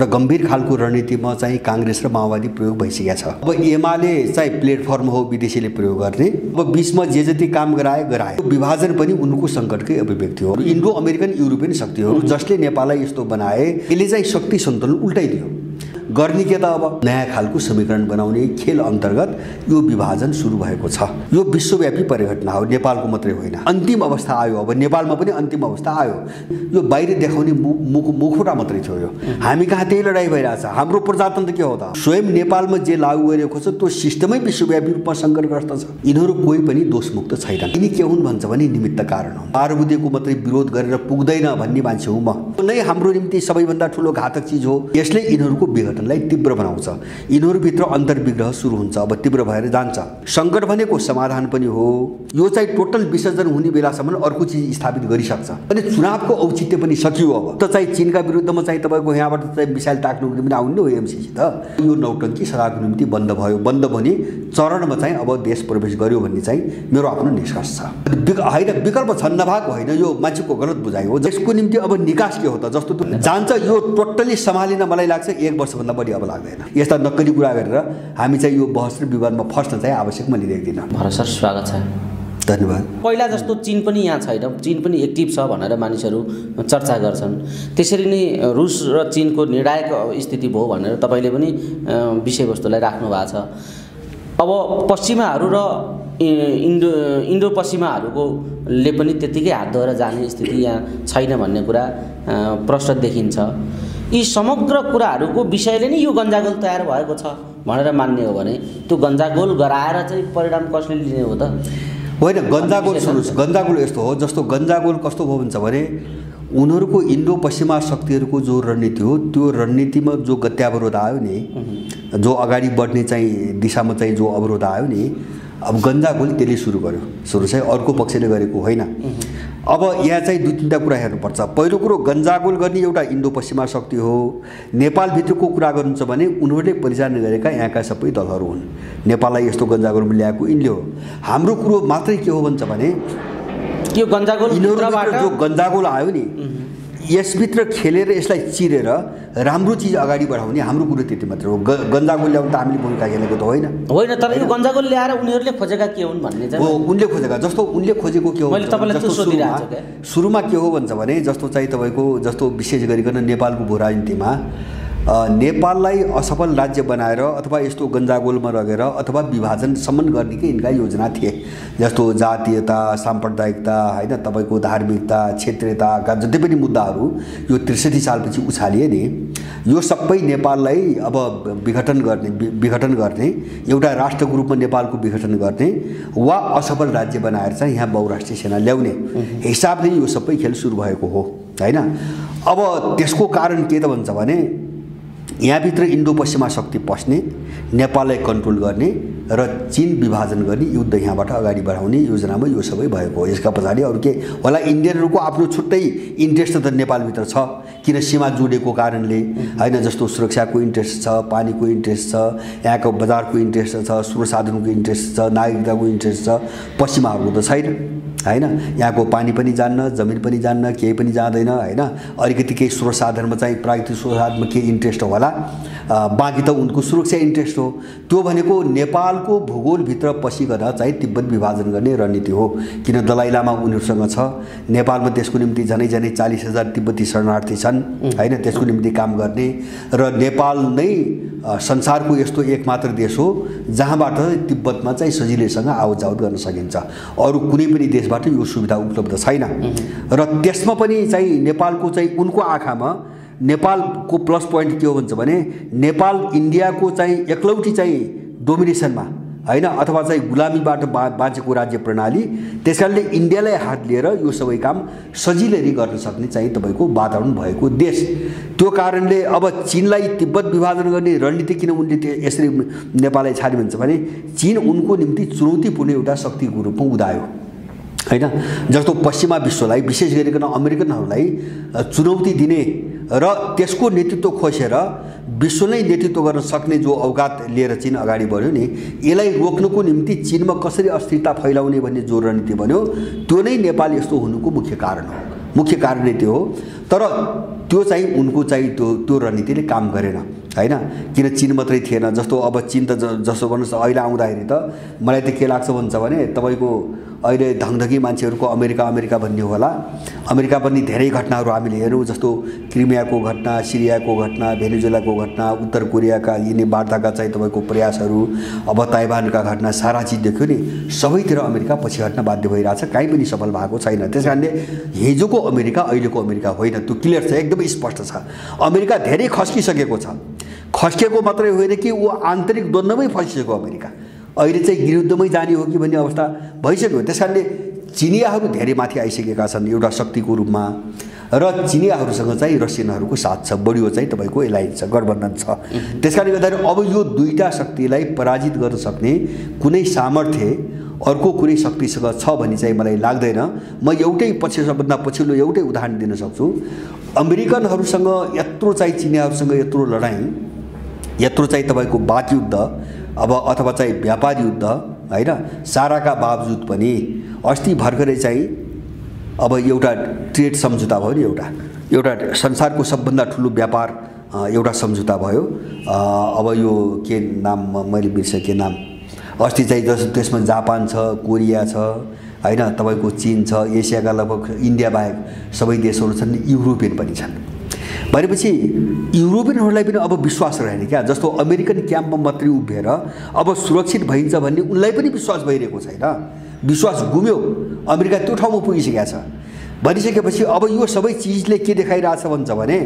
एउटा गम्भीर खालको रणनीतिमा चाहिँ कांग्रेस र माओवादी प्रयोग भइसकेको छ। अब एमाले चाहिँ प्लेटफर्म हो विदेशीले प्रयोग गर्ने। अब बीचमा जे जति काम गराए विभाजन पनि उनको संकटकै अभिव्यक्ति हो। इन्डो अमेरिकन युरोपियन शक्तिहरू जसले नेपाललाई यस्तो बनाए यसले चाहिँ शक्ति सन्तुलन उल्टाइदियो। गर्ने के त अब नयाँ खालको समीकरण बनाउने खेल अन्तर्गत यो विभाजन सुरु भएको छ। यो विश्वव्यापी परिघटना हो, नेपालको मात्रै होइन। अन्तिम अवस्था आयो, अब नेपालमा पनि अन्तिम अवस्था आयो। यो बाहिर देखाउने मुखौटा मात्रै थियो। यो हामी कहाँ त्यही लडाइँ भइरहेछ। हाम्रो प्रजातन्त्र के हो त? स्वयं नेपालमा जे लागू गरेको छ त्यो सिस्टमै विश्वव्यापी रूपमा सङ्कटग्रस्त छ। यिनीहरू कोही पनि दोषमुक्त छैनन्। यिनी के हुन् भन्छ भने निमित्त कारण हो। पारबुदेको मात्रै विरोध गरेर पुग्दैन भन्ने मान्छे हुँ म। नै हाम्रो निम्ति सबैभन्दा ठुलो घातक चिज हो। यसले यिनीहरूको विघटनलाई तीव्र बनाउँछ। यिनीहरूभित्र अन्तर्विग्रह सुरु हुन्छ, अब तीव्र भएर जान्छ। सङ्कट भनेको समाधान पनि हो। यो चाहिँ टोटल विसर्जन हुने बेलासम्म अर्को चिज स्थापित गरिसक्छ। अनि चुनावको औचित्य पनि सकियो। अब त चाहिँ चीनका विरुद्धमा चाहिँ तपाईँको यहाँबाट चाहिँ मिसाइल टाक्नुको निम्ति आउनु हो एमसीसी त। यो नौटङ्की सदाको निम्ति बन्द भयो। बन्द भने चरणमा चाहिँ अब देश प्रवेश गर्यो भन्ने चाहिँ मेरो आफ्नो निष्कर्ष छ। होइन, विकल्प छन् नभएको होइन, यो मान्छेको गलत बुझाइ हो। यसको निम्ति अब निकास के हो त? जस्तो जान्छ यो टोटल्ली सम्हालिन मलाई लाग्छ 1 वर्षभन्दा बढी अब लाग्दैन। यस्ता नक्कली कुरा गरेर हामी चाहिँ यो बहस र विवादमा फस्न चाहिँ आवश्यक मैले देख्दिनँ। भरत सर स्वागत छ। धन्यवाद। पहिला जस्तो चीन पनि यहाँ छैन, चीन पनि एक्टिभ छ भनेर मानिसहरू चर्चा गर्छन्। त्यसरी नै रुस र चीनको निर्णायक स्थिति भयो भनेर तपाईँले पनि विषयवस्तुलाई राख्नु भएको छ। अब पश्चिमाहरू र इन्डो पश्चिमाहरूले पनि त्यतिकै हात धोएर जाने स्थिति यहाँ छैन भन्ने कुरा प्रष्ट देखिन्छ। यी समग्र कुराहरूको विषयले नै यो गन्जागोल तयार भएको छ भनेर मान्ने हो भने त्यो गन्जागोल गराएर चाहिँ परिणाम कसले लिने हो त? होइन, गन्जागोल गन्जागोल यस्तो हो। जस्तो गन्जागोल कस्तो भयो भन्छ भने उनीहरूको इन्डो पश्चिमा शक्तिहरूको जो रणनीति हो त्यो रणनीतिमा जो गत्यावरोध आयो नि, जो अगाडि बढ्ने चाहिँ दिशामा चाहिँ जो अवरोध आयो नि, अब गन्जागोल त्यसले सुरु गर्यो। सुरु चाहिँ अर्को पक्षले गरेको होइन। अब यहाँ चाहिँ 2-3टा कुरा हेर्नुपर्छ। पहिलो कुरो गन्जागोल गर्ने एउटा इन्डो पश्चिमा शक्ति हो। नेपालभित्रको कुरा गर्नुहुन्छ भने उनीहरूले परिचालन गरेका यहाँका सबै दलहरू हुन्। नेपाललाई यस्तो गन्जागोलमा ल्याएको यिनले हो। हाम्रो कुरो मात्रै के हो भन्छ भने यो गन्जागोल जो गन्जागोल आयो नि यसभित्र खेलेर यसलाई चिरेर राम्रो चिज अगाडि बढाउने हाम्रो कुरो त्यति मात्र हो। गन्जागोल ल्याउनु त हामीले भूमिका खेलेको त होइन। होइन, तर यो गन्जागोल ल्याएर उनीहरूले खोजेका के हुन् भन्ने चाहिँ हो। उनले खोजेका जस्तो उनले खोजेको के हो सुरुमा के हो भन्छ भने जस्तो चाहिँ तपाईँको जस्तो विशेष गरिकन नेपालको भू राजनीतिमा नेपाललाई असफल राज्य बनाएर अथवा यस्तो गन्जागोलमा लगेर अथवा विभाजनसम्म गर्नेकै यिनका योजना थिए। जस्तो जातीयता, साम्प्रदायिकता, होइन तपाईँको धार्मिकता, क्षेत्रीयताका जति पनि मुद्दाहरू यो 63 सालपछि उछालिए नि, यो सबै नेपाललाई अब विघटन गर्ने एउटा राष्ट्रको रूपमा नेपालको विघटन गर्ने वा असफल राज्य बनाएर चाहिँ यहाँ बहुराष्ट्रिय सेना ल्याउने हिसाबले यो सबै खेल सुरु भएको हो, होइन। अब त्यसको कारण के त भन्छ भने यहाँभित्र इन्डो पश्चिमा शक्ति पस्ने, नेपाललाई कन्ट्रोल गर्ने र चीन विभाजन गर्ने युद्ध यहाँबाट अगाडि बढाउने योजनामा यो सबै भएको हो। यसका पछाडि अरू के होला? इन्डियनहरूको आफ्नो छुट्टै इन्ट्रेस्ट त नेपालभित्र छ, किन सीमा जोडेको कारणले, होइन। जस्तो सुरक्षाको इन्ट्रेस्ट छ, पानीको इन्ट्रेस्ट छ, यहाँको बजारको इन्ट्रेस्ट छ, स्रोत साधनको इन्ट्रेस्ट छ, नागरिकताको इन्ट्रेस्ट छ। पश्चिमाहरूको त छैन, होइन। यहाँको पानी पनि जान्न, जमिन पनि जान्न, केही पनि जाँदैन, होइन। अलिकति केही स्रोत साधनमा चाहिँ प्राकृतिक स्रोत साधनमा के इन्ट्रेस्ट होला, बाँकी त उनको सुरक्षा इन्ट्रेस्ट हो। त्यो भनेको नेपालको भूगोलभित्र पसिकन चाहिँ तिब्बत विभाजन गर्ने रणनीति हो। किन दलाई लामा उनीहरूसँग छ। नेपालमा त्यसको निम्ति झनै 40,000 तिब्बती शरणार्थी छन्, होइन। त्यसको निम्ति काम गर्ने र नेपाल नै संसारको यस्तो एकमात्र देश हो जहाँबाट तिब्बतमा चाहिँ सजिलैसँग आवत जावत गर्न सकिन्छ। अरू कुनै पनि देशबाट यो सुविधा उपलब्ध छैन। र त्यसमा पनि चाहिँ नेपालको चाहिँ उनको आँखामा नेपालको प्लस पोइन्ट के हो भन्छ भने नेपाल इन्डियाको चाहिँ एकलौटी चाहिँ डोमिनेसनमा, होइन, अथवा चाहिँ गुलामीबाट बाँचेको राज्य प्रणाली। त्यसकारणले इन्डियालाई हात लिएर यो सबै काम सजिलै गर्न सक्ने चाहिँ तपाईँको वातावरण भएको देश। त्यो कारणले अब चीनलाई तिब्बत विभाजन गर्ने रणनीति किन उनले यसरी नेपाललाई छाड्यो भन्छ भने चीन उनको निम्ति चुनौतीपूर्ण एउटा शक्तिको रूपमा उदायो, होइन। जस्तो पश्चिमा विश्वलाई विशेष गरिकन अमेरिकनहरूलाई चुनौती दिने र त्यसको नेतृत्व खोसेर विश्वलाई नेतृत्व गर्न सक्ने जो औकात लिएर चीन अगाडि बढ्यो नि, यसलाई रोक्नको निम्ति चीनमा कसरी अस्थिरता फैलाउने भन्ने जो रणनीति बन्यो त्यो नै नेपाल यस्तो हुनुको मुख्य कारण हो। मुख्य कारण नै त्यो हो। तर त्यो चाहिँ उनको चाहिँ त्यो रणनीतिले काम गरेन हैन। किन चीन मात्रै थिएन, जस्तो अब चीन त जसो भन्नुहोस् अहिले आउँदाखेरि त मलाई त के लाग्छ भन्छ भने तपाईँको अहिले धङधकी मान्छेहरूको अमेरिका भन्ने होला। अमेरिका पनि धेरै घटनाहरू हामीले हेरौँ, जस्तो क्रिमियाको घटना, सिरियाको घटना, भेनेजुएलाको घटना, उत्तर कोरियाका यिनी वार्ताका चाहिँ तपाईँको प्रयासहरू, अब ताइवानका घटना, सारा चिज देख्यो नि, सबैतिर अमेरिका पछि हट्न बाध्य भइरहेछ, कहीँ पनि सफल भएको छैन। त्यस कारणले हिजोको अमेरिका अहिलेको अमेरिका होइन, त्यो क्लियर छ, एकदमै स्पष्ट छ। अमेरिका धेरै खस्किसकेको छ, खस्किएको मात्रै होइन कि ऊ आन्तरिक द्वन्द्वमै फसिसक्यो अमेरिका, अहिले चाहिँ विरुद्धमै जाने हो कि भन्ने अवस्था भइसक्यो। त्यस कारणले चिनियाहरू धेरै माथि आइसकेका छन् एउटा शक्तिको रूपमा, र चिनियाहरूसँग चाहिँ रसियनहरूको साथ छ, बढियो चाहिँ तपाईँको एलायन्स छ, गठबन्धन छ। त्यस कारणले गर्दाखेरि अब यो दुईटा शक्तिलाई पराजित गर्न सक्ने कुनै सामर्थ्य अर्को कुनै शक्तिसँग छ भन्ने चाहिँ मलाई लाग्दैन। म एउटै सबभन्दा पछिल्लो एउटै उदाहरण दिन सक्छु। अमेरिकनहरूसँग यत्रो चाहिँ चिनियाहरूसँग यत्रो लडाइँ, यत्रो चाहिँ तपाईँको वाकयुद्ध अब अथवा चाहिँ व्यापार युद्ध हैन, साराका बावजुद पनि अस्ति भर्खरै चाहिँ अब एउटा ट्रेड सम्झौता भयो नि, एउटा संसारको सबभन्दा ठुलो व्यापार एउटा सम्झौता भयो। अब यो के नाम मैले बिर्सेँ नाम, अस्ति चाहिँ जस्तो त्यसमा जापान छ, कोरिया छ हैन, तपाईँको चीन छ, एसियाका लगभग इन्डिया बाहेक सबै देशहरू छन्, युरोपियन पनि छन्। भनेपछि युरोपियनहरूलाई पनि अब विश्वास रहेन क्या, जस्तो अमेरिकन क्याम्पमा मात्रै उभिएर अब सुरक्षित भइन्छ भन्ने उनलाई पनि विश्वास भइरहेको छैन, विश्वास गुम्यो। अमेरिका त्यो ठाउँमा पुगिसकेको छ। भनिसकेपछि अब यो सबै चिजले के देखाइरहेछ भन्छ भने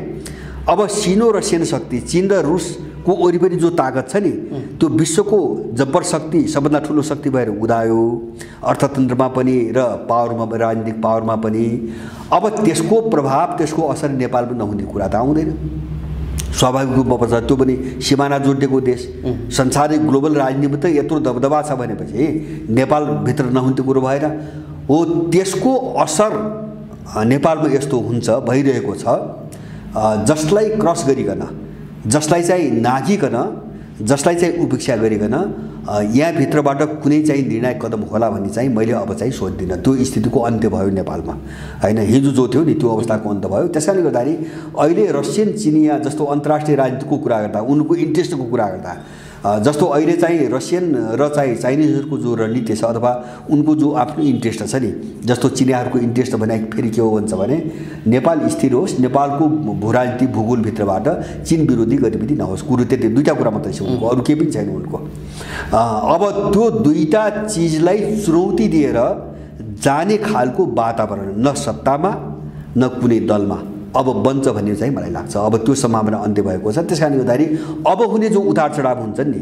अब सिनो रसियन शक्ति, चीन र रुसको वरिपरि जो ताकत छ नि, त्यो विश्वको जब्बर शक्ति, सबभन्दा ठुलो शक्ति भएर उदायो, अर्थतन्त्रमा पनि र पावरमा, राजनीतिक पावरमा पनि। अब त्यसको प्रभाव, त्यसको असर नेपालमा नहुने कुरा त आउँदैन, स्वाभाविक रूपमा पर्छ। त्यो पनि सिमाना जोडिएको देश, संसारिक ग्लोबल राजनीतिमा त यत्रो दबदबा छ भनेपछि नेपालभित्र नहुन्थ्यो कुरो भएर हो। त्यसको असर नेपालमा यस्तो हुन्छ, भइरहेको छ, जसलाई क्रस गरिकन, जसलाई चाहिँ नागिकन, जसलाई चाहिँ उपेक्षा गरिकन यहाँभित्रबाट कुनै चाहिँ निर्णायक कदम होला भन्ने चाहिँ मैले अब चाहिँ सोच्दिनँ। त्यो स्थितिको अन्त्य भयो नेपालमा हैन, हिजो जो थियो नि त्यो अवस्थाको अन्त्य भयो। त्यसैले गर्दाखेरि अहिले रसियन, चिनिया जस्तो अन्तर्राष्ट्रिय राजनीतिको कुरा गर्दा, उनको इन्ट्रेस्टको कुरा गर्दा, जस्तो अहिले चाहिँ रसियन र चाहिँ चाइनिजहरूको जो रणनीति छ अथवा उनको जो आफ्नो इन्ट्रेस्ट छ नि, जस्तो चिनियाहरूको इन्ट्रेस्ट भने फेरि के हो भन्छ भने नेपाल स्थिर होस्, नेपालको भूराजनीति भूगोलभित्रबाट चीन विरोधी गतिविधि नहोस्, कुरो त्यति दुईवटा कुरा मात्रै छ उनको, अरू केही पनि छैन उनको। अब त्यो दुईवटा चिजलाई चुनौती दिएर जाने खालको वातावरण न सत्तामा न कुनै दलमा अब बन्छ भन्ने चाहिँ मलाई लाग्छ। अब त्यो सम्भावना अन्त्य भएको छ। त्यस कारणले गर्दाखेरि अब हुने जो उतार चढाव हुन्छन् नि,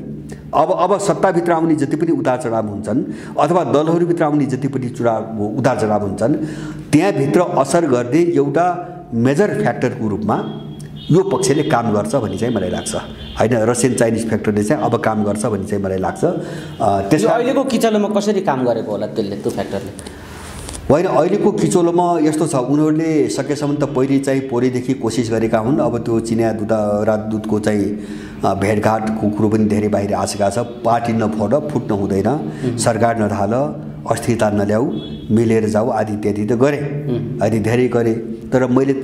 अब सत्ताभित्र आउने जति पनि उतार चढाव हुन्छन् अथवा दलहरूभित्र आउने जति पनि उतार चढाव हुन्छन्, त्यहाँभित्र असर गर्ने एउटा मेजर फ्याक्टरको रूपमा यो पक्षले काम गर्छ भन्ने चाहिँ मलाई लाग्छ हैन। रसियन चाइनिज फ्याक्टरले चाहिँ अब काम गर्छ भन्ने चाहिँ मलाई लाग्छ। त्यसो अहिलेको किचलोमा कसरी काम गरेको होला त्यसले, त्यो फ्याक्टरले? होइन, अहिलेको किचोलोमा यस्तो छ, उनीहरूले सकेसम्म त पहिले चाहिँ पोहोरैदेखि कोसिस गरेका हुन्। अब त्यो चिनिया राजदूतको चाहिँ भेटघाटको कुरो पनि धेरै बाहिर आएका छ। पार्टी नफोड, फुट्न हुँदैन, सरकार नढाल, अस्थिरता नल्याऊ, मिलेर जाऊ आदि इत्यादि त गरे, आदि धेरै गरे। तर मैले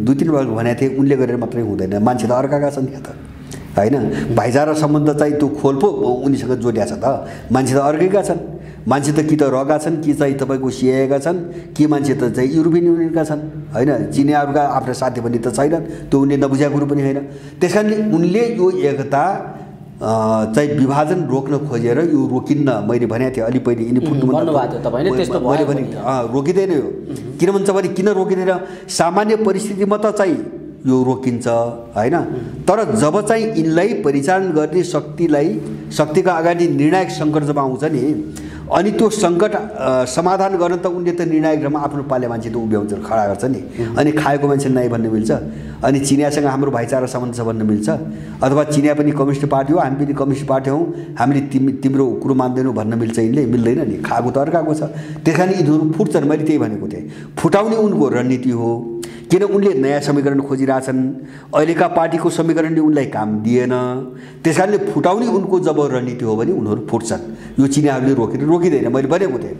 2-3 बार भनेको थिएँ उनले गरेर मात्रै हुँदैन, मान्छे त अर्काका छन् यहाँ त हैन। भाइचारा सम्बन्ध चाहिँ त्यो खोल पो उनीसँग जोडिया छ त, मान्छे त अर्कैका छन्। मान्छे त कि त रका छन्, कि चाहिँ तपाईँको सिआएका छन्, कि मान्छे त चाहिँ युरोपियन युनियनका छन् हैन। चिनियाहरूका आफ्ना साथी पनि त छैनन्, त्यो उनले नबुझेको कुरो पनि होइन। त्यस कारणले उनले यो एकता चाहिँ विभाजन रोक्न खोजेर यो रोकिन्न। मैले भनेको थिएँ अलि पहिले यिनी फुट्नु मैले भने रोकिँदैन यो। किन भन्छ भने किन रोकिँदैन, सामान्य परिस्थितिमा त चाहिँ यो रोकिन्छ हैन। तर जब चाहिँ यिनलाई परिचालन गर्ने शक्तिका अगाडि निर्णायक सङ्कट जब आउँछ नि, अनि त्यो सङ्कट समाधान गर्न त उनले त निर्णायक ठाउँमा आफ्नो पाले मान्छे त उभ्याउँछ, खडा गर्छ नि। अनि खाएको मान्छे नाइ भन्ने मिल्छ, अनि चिनियासँग हाम्रो भाइचारा सम्बन्ध छ भन्न मिल्छ, अथवा चिनिया पनि कम्युनिस्ट पार्टी हो, हामी पनि कम्युनिस्ट पार्टी हौँ, हामीले तिम्रो कुरो मान्दैनौँ भन्न मिल्छ, यिनले मिल्दैन नि। खाएको त अर्काको छ। त्यस कारण यिनीहरू फुट्छन्। मैले त्यही भनेको थिएँ, फुटाउने उनको रणनीति हो। किन उनले नयाँ समीकरण खोजिरहेछन्, अहिलेका पार्टीको समीकरणले उनलाई काम दिएन। त्यस कारणले फुटाउने उनको जब रणनीति हो भने उनीहरू फुट्छन्। यो चिनियाहरूले रोकिँदैन, मैले भनेको थिएँ।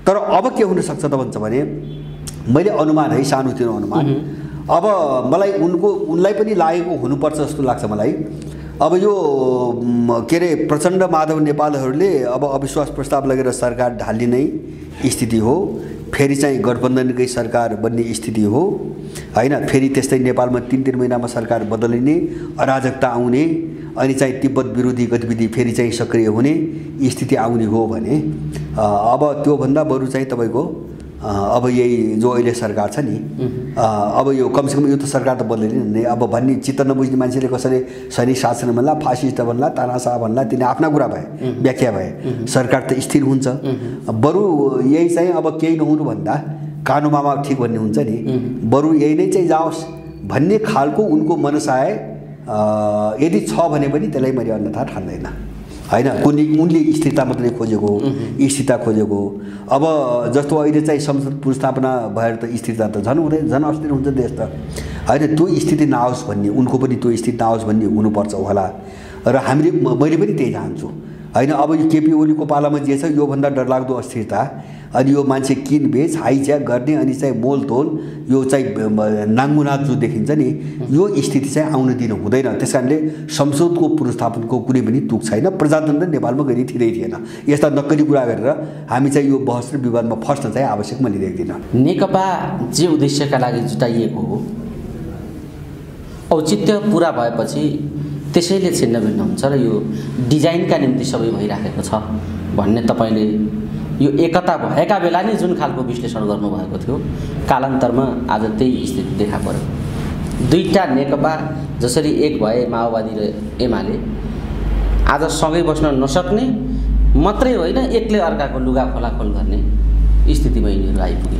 तर अब के हुनसक्छ त भन्छ भने, मैले अनुमान है, सानोतिनो अनुमान, अब मलाई उनलाई पनि लागेको हुनुपर्छ जस्तो लाग्छ मलाई। अब यो के अरे प्रचण्ड माधव नेपालहरूले अब अविश्वास प्रस्ताव लगेर सरकार ढाल्ने स्थिति हो, फेरि चाहिँ गठबन्धनकै सरकार बन्ने स्थिति हो हैन। फेरि त्यस्तै नेपालमा 3-3 महिनामा सरकार बदलिने, अराजकता आउने, अनि चाहिँ तिब्बत विरोधी गतिविधि फेरि चाहिँ सक्रिय हुने स्थिति आउने हो भने अब त्योभन्दा बरु चाहिँ तपाईँको अब यही जो अहिले सरकार छ नि, अब यो कमसेकम यो त सरकार त बदलिने नै। अब भन्ने चित्त नबुझ्ने मान्छेले कसैले सैनिक शासन भन्ला, फासिस्ट भन्ला, तानाशाह भन्ला, तिनी आफ्ना कुरा भए, व्याख्या भए, सरकार त स्थिर हुन्छ। बरु यही चाहिँ अब केही नहुनु भन्दा कानुमामा ठिक भन्ने हुन्छ नि, बरु यही नै चाहिँ जाओस् भन्ने खालको उनको मनसाय यदि छ भने पनि त्यसलाई मैले अन्यथा ठान्दैन हैन। उनले स्थिरता मात्रै खोजेको, स्थिरता खोजेको। अब जस्तो अहिले चाहिँ संसद पुनर्स्थापना भएर त स्थिरता त झन् हुँदैन, झन् अस्थिर हुन्छ देश त हैन। त्यो स्थिति नआओस् भन्ने, उनको पनि त्यो स्थिति नआओस् भन्ने हुनुपर्छ होला, र मैले पनि त्यही चाहन्छु हैन। अब यो केपी ओलीको पालामा जे छ योभन्दा डरलाग्दो अस्थिरता, अनि यो मान्छे किनबेच हाइज्याक गर्ने, अनि चाहिँ मोलतोल, यो चाहिँ नाङ्गुनाथ जो देखिन्छ नि, यो स्थिति चाहिँ आउन दिनु हुँदैन। त्यस कारणले संसदको पुनर्स्थापनको कुनै पनि तुक छैन। प्रजातन्त्र नेपालमा गरी थिँदै थिएन। यस्ता नक्कली कुरा गरेर हामी चाहिँ यो बहस र विवादमा फस्न चाहिँ आवश्यक मैले देख्दिनँ। नेकपा जे उद्देश्यका लागि जुटाइएको हो, औचित्य पुरा भएपछि त्यसैले छिन्नभिन्न हुन्छ र यो डिजाइनका निम्ति सबै भइराखेको छ भन्ने तपाईँले यो एकता भएका बेला नै जुन खालको विश्लेषण गर्नुभएको थियो, कालान्तरमा आज त्यही स्थिति देखा पर्यो। दुईटा नेकपा जसरी एक भए माओवादी र एमाले, आज सँगै बस्न नसक्ने मात्रै होइन, एकले अर्काको लुगा खोलाखोल गर्ने स्थितिमा यिनीहरू आइपुगे।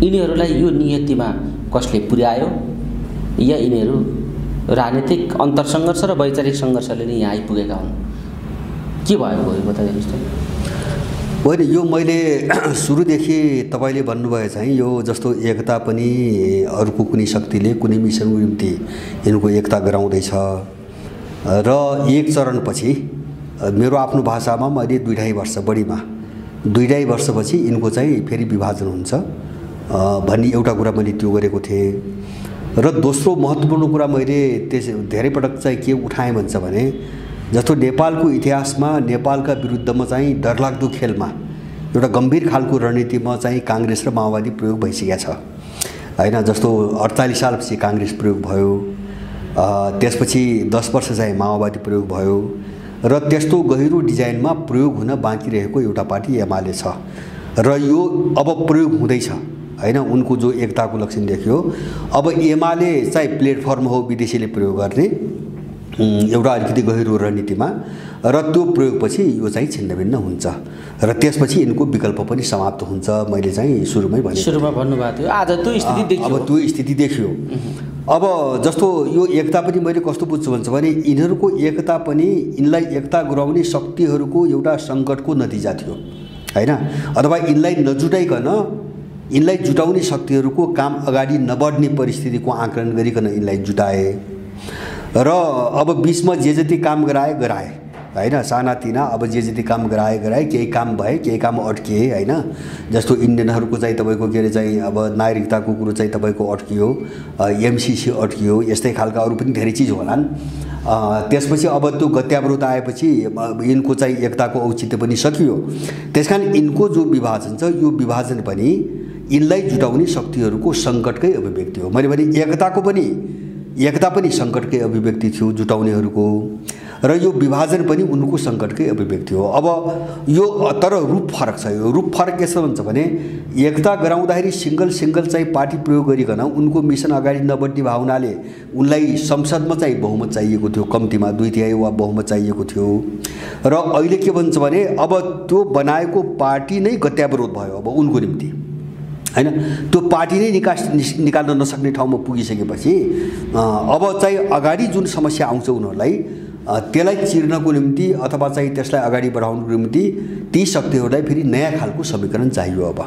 यिनीहरूलाई यो नियतिमा कसले पुर्यायो, या यिनीहरू राजनीतिक अन्तरसङ्घर्ष र वैचारिक सङ्घर्षले नै यहाँ आइपुगेका हुन्? के भएको हो बताइदिनुहोस् त। होइन, यो मैले सुरुदेखि तपाईँले भन्नुभयो चाहिँ यो जस्तो एकता पनि अरूको कुनै शक्तिले कुनै मिसनको निम्ति यिनको एकता गराउँदैछ, र एक चरणपछि मेरो आफ्नो भाषामा मैले 2.5 वर्ष बढीमा 2.5 वर्षपछि यिनको चाहिँ फेरि विभाजन हुन्छ भन्ने एउटा कुरा मैले त्यो गरेको थिएँ। र दोस्रो महत्त्वपूर्ण कुरा मैले धेरै पटक चाहिँ के उठाएँ भन्छ भने, जस्तो नेपालको इतिहासमा नेपालका विरुद्धमा चाहिँ डरलाग्दो खेलमा एउटा गम्भीर खालको रणनीतिमा चाहिँ काङ्ग्रेस र माओवादी प्रयोग भइसकेको छ हैन। जस्तो 48 सालपछि काङ्ग्रेस प्रयोग भयो, त्यसपछि 10 वर्ष चाहिँ माओवादी प्रयोग भयो, र त्यस्तो गहिरो डिजाइनमा प्रयोग हुन बाँकी रहेको एउटा पार्टी एमाले छ, र यो अब प्रयोग हुँदैछ हैन। उनको जो एकताको लक्षण देखियो, अब एमाले चाहिँ प्लेटफर्म हो विदेशीले प्रयोग गर्ने एउटा अलिकति गहिरो रणनीतिमा, र त्यो प्रयोगपछि यो चाहिँ छिन्नभिन्न हुन्छ, र त्यसपछि यिनको विकल्प पनि समाप्त हुन्छ। मैले चाहिँ सुरुमा भन्नुभएको थियो, आज त्यो स्थिति देखियो। अब त्यो स्थिति देखियो। अब जस्तो यो एकता पनि मैले कस्तो बुझ्छु भन्छ भने, यिनीहरूको एकता पनि यिनलाई एकता गराउने शक्तिहरूको एउटा सङ्कटको नतिजा थियो हैन। अथवा यिनलाई नजुटाइकन यिनलाई जुटाउने शक्तिहरूको काम अगाडि नबढ्ने परिस्थितिको आकलन गरिकन यिनलाई जुटाए, र अब बिचमा जे जति काम गराए हैन, सानातिना अब जे जति काम गराए, केही काम भए, केही काम अड्किए हैन। जस्तो इन्डियनहरूको चाहिँ तपाईँको के अरे चाहिँ अब नागरिकताको कुरो चाहिँ तपाईँको अड्कियो, एमसीसी अड्कियो, यस्तै खालका अरू पनि धेरै चिज होलान्। त्यसपछि अब त्यो गत्यावरोध आएपछि यिनको चाहिँ एकताको औचित्य पनि सकियो। त्यसकारण यिनको जो विभाजन छ, यो विभाजन पनि यिनलाई जुटाउने शक्तिहरूको सङ्कटकै अभिव्यक्ति हो। मैले भने एकता पनि सङ्कटकै अभिव्यक्ति थियो जुटाउनेहरूको, र यो विभाजन पनि उनको सङ्कटकै अभिव्यक्ति हो। अब यो तर रूप फरक छ। यो रूप फरक के छ भन्छ भने, एकता गराउँदाखेरि सिङ्गल चाहिँ पार्टी प्रयोग गरिकन उनको मिसन अगाडि नबढ्ने भावनाले उनलाई संसदमा चाहिँ बहुमत चाहिएको थियो, कम्तीमा 2/3 वा बहुमत चाहिएको थियो। र अहिले के भन्छ भने, अब त्यो बनाएको पार्टी नै गत्यावरोध भयो अब उनको निम्ति हैन। त्यो पार्टी नै निकाल्न नसक्ने ठाउँमा पुगिसकेपछि अब चाहिँ अगाडि जुन समस्या आउँछ उनीहरूलाई त्यसलाई चिर्नको निम्ति अथवा चाहिँ त्यसलाई अगाडि बढाउनको निम्ति ती शक्तिहरूलाई फेरि नयाँ खालको समीकरण चाहियो अब,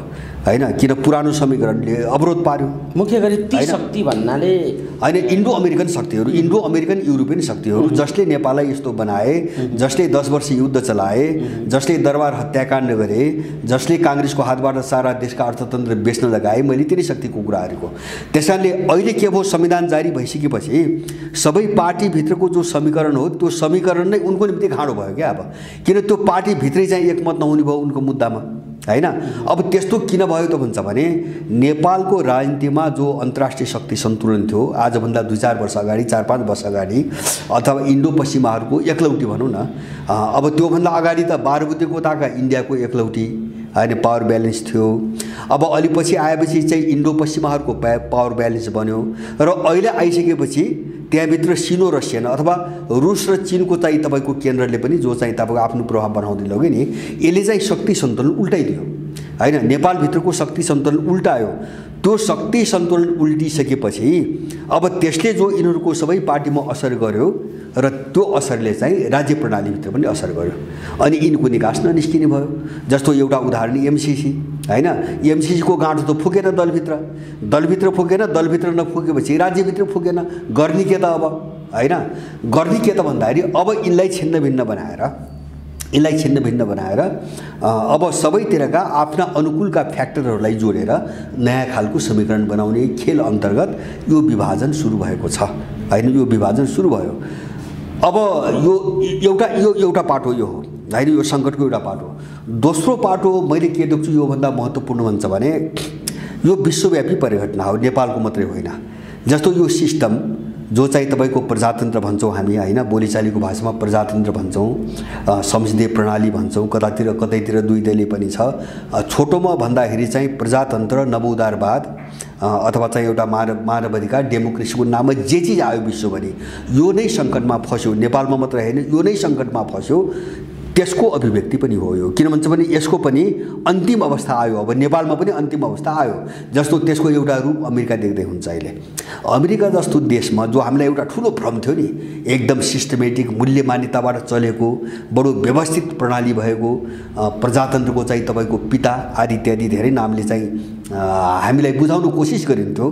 होइन? किन पुरानो समीकरणले अवरोध पार्यो। मुख्य गरी ती शक्ति भन्नाले होइन, इन्डो अमेरिकन शक्तिहरू, इन्डो अमेरिकन युरोपियन शक्तिहरू जसले नेपाललाई यस्तो बनाए, जसले 10 वर्ष युद्ध चलाए, जसले दरबार हत्याकाण्ड गरे, जसले काङ्ग्रेसको हातबाट सारा देशका अर्थतन्त्र बेच्न लगाए, मैले तिनै शक्तिको कुरा गरेको। त्यसकारणले अहिले के भयो, संविधान जारी भइसकेपछि सबै पार्टीभित्रको जो समीकरण हो त्यो समीकरण नै उनको निम्ति घाँडो भयो क्या अब, किन त्यो पार्टीभित्रै चाहिँ एकमत नहुने भयो उनको मुद्दामा, होइन? अब त्यस्तो किन भयो त भन्छ भने नेपालको राजनीतिमा जो अन्तर्राष्ट्रिय शक्ति सन्तुलन थियो आजभन्दा 2-4 वर्ष अगाडि, 4-5 वर्ष अगाडि, अथवा इन्डो पश्चिमाहरूको एकलौटी भनौँ न, अब त्योभन्दा अगाडि त 12 बुद्धेको ताका इन्डियाको एकलौटी, होइन, पावर ब्यालेन्स थियो। अब अलि पछि आएपछि चाहिँ इन्डो पश्चिमाहरूको पावर ब्यालेन्स बन्यो र अहिले आइसकेपछि त्यहाँभित्र सिनो रसियन अथवा रुस र चीनको चाहिँ तपाईँको केन्द्रले पनि जो चाहिँ तपाईँको आफ्नो प्रभाव बनाउँदै लग्यो नि, यसले चाहिँ शक्ति सन्तुलन उल्टाइदियो, होइन? नेपालभित्रको शक्ति सन्तुलन उल्टायो। त्यो शक्ति सन्तुलन उल्टिसकेपछि अब त्यसले जो यिनीहरूको सबै पार्टीमा असर गर्यो र त्यो असरले चाहिँ राज्य प्रणालीभित्र पनि असर गर्यो, अनि यिनको निकास ननिस्किने भयो। जस्तो एउटा उदाहरण एमसिसी, होइन? एमसिसीको गाँठो त फुकेन दलभित्र फुकेन, दलभित्र नफुकेपछि राज्यभित्र फुकेन, गर्ने के त अब, होइन? गर्ने के त भन्दाखेरि अब यिनलाई छिन्न भिन्न बनाएर अब सबैतिरका आफ्ना अनुकूलका फ्याक्टरहरूलाई जोडेर नयाँ खालको समीकरण बनाउने खेल अन्तर्गत यो विभाजन सुरु भएको छ, होइन? यो विभाजन सुरु भयो। अब यो एउटा पाटो यो हो, होइन? यो सङ्कटको एउटा पाटो। दोस्रो पाटो मैले के देख्छु योभन्दा महत्त्वपूर्ण भन्छ भने यो विश्वव्यापी परिघटना हो, नेपालको मात्रै होइन। जस्तो यो सिस्टम जो चाहिँ तपाईँको प्रजातन्त्र भन्छौँ हामी, होइन? बोलीचालीको भाषामा प्रजातन्त्र भन्छौँ, संसदीय प्रणाली भन्छौँ, कतैतिर दुईदलीय पनि छ। छोटोमा भन्दाखेरि चाहिँ प्रजातन्त्र, नवोदारवाद अथवा चाहिँ एउटा मानवाधिकार, डेमोक्रेसीको नाममा जे चिज आयो विश्वभरि यो नै सङ्कटमा फस्यो। नेपालमा मात्र होइन, यो नै सङ्कटमा फस्यो। त्यसको अभिव्यक्ति पनि हो यो। किन भन्छ भने यसको पनि अन्तिम अवस्था आयो, अब नेपालमा पनि अन्तिम अवस्था आयो। जस्तो त्यसको एउटा रूप अमेरिका देख्दै हुन्छ अहिले। अमेरिका जस्तो देशमा जो हामीलाई एउटा ठुलो भ्रम थियो नि, एकदम सिस्टमेटिक मूल्य मान्यताबाट चलेको, बडो व्यवस्थित प्रणाली भएको, प्रजातन्त्रको चाहिँ तपाईँको पिता आदि इत्यादि धेरै नामले चाहिँ हामीलाई बुझाउन कोसिस गरिन्थ्यो।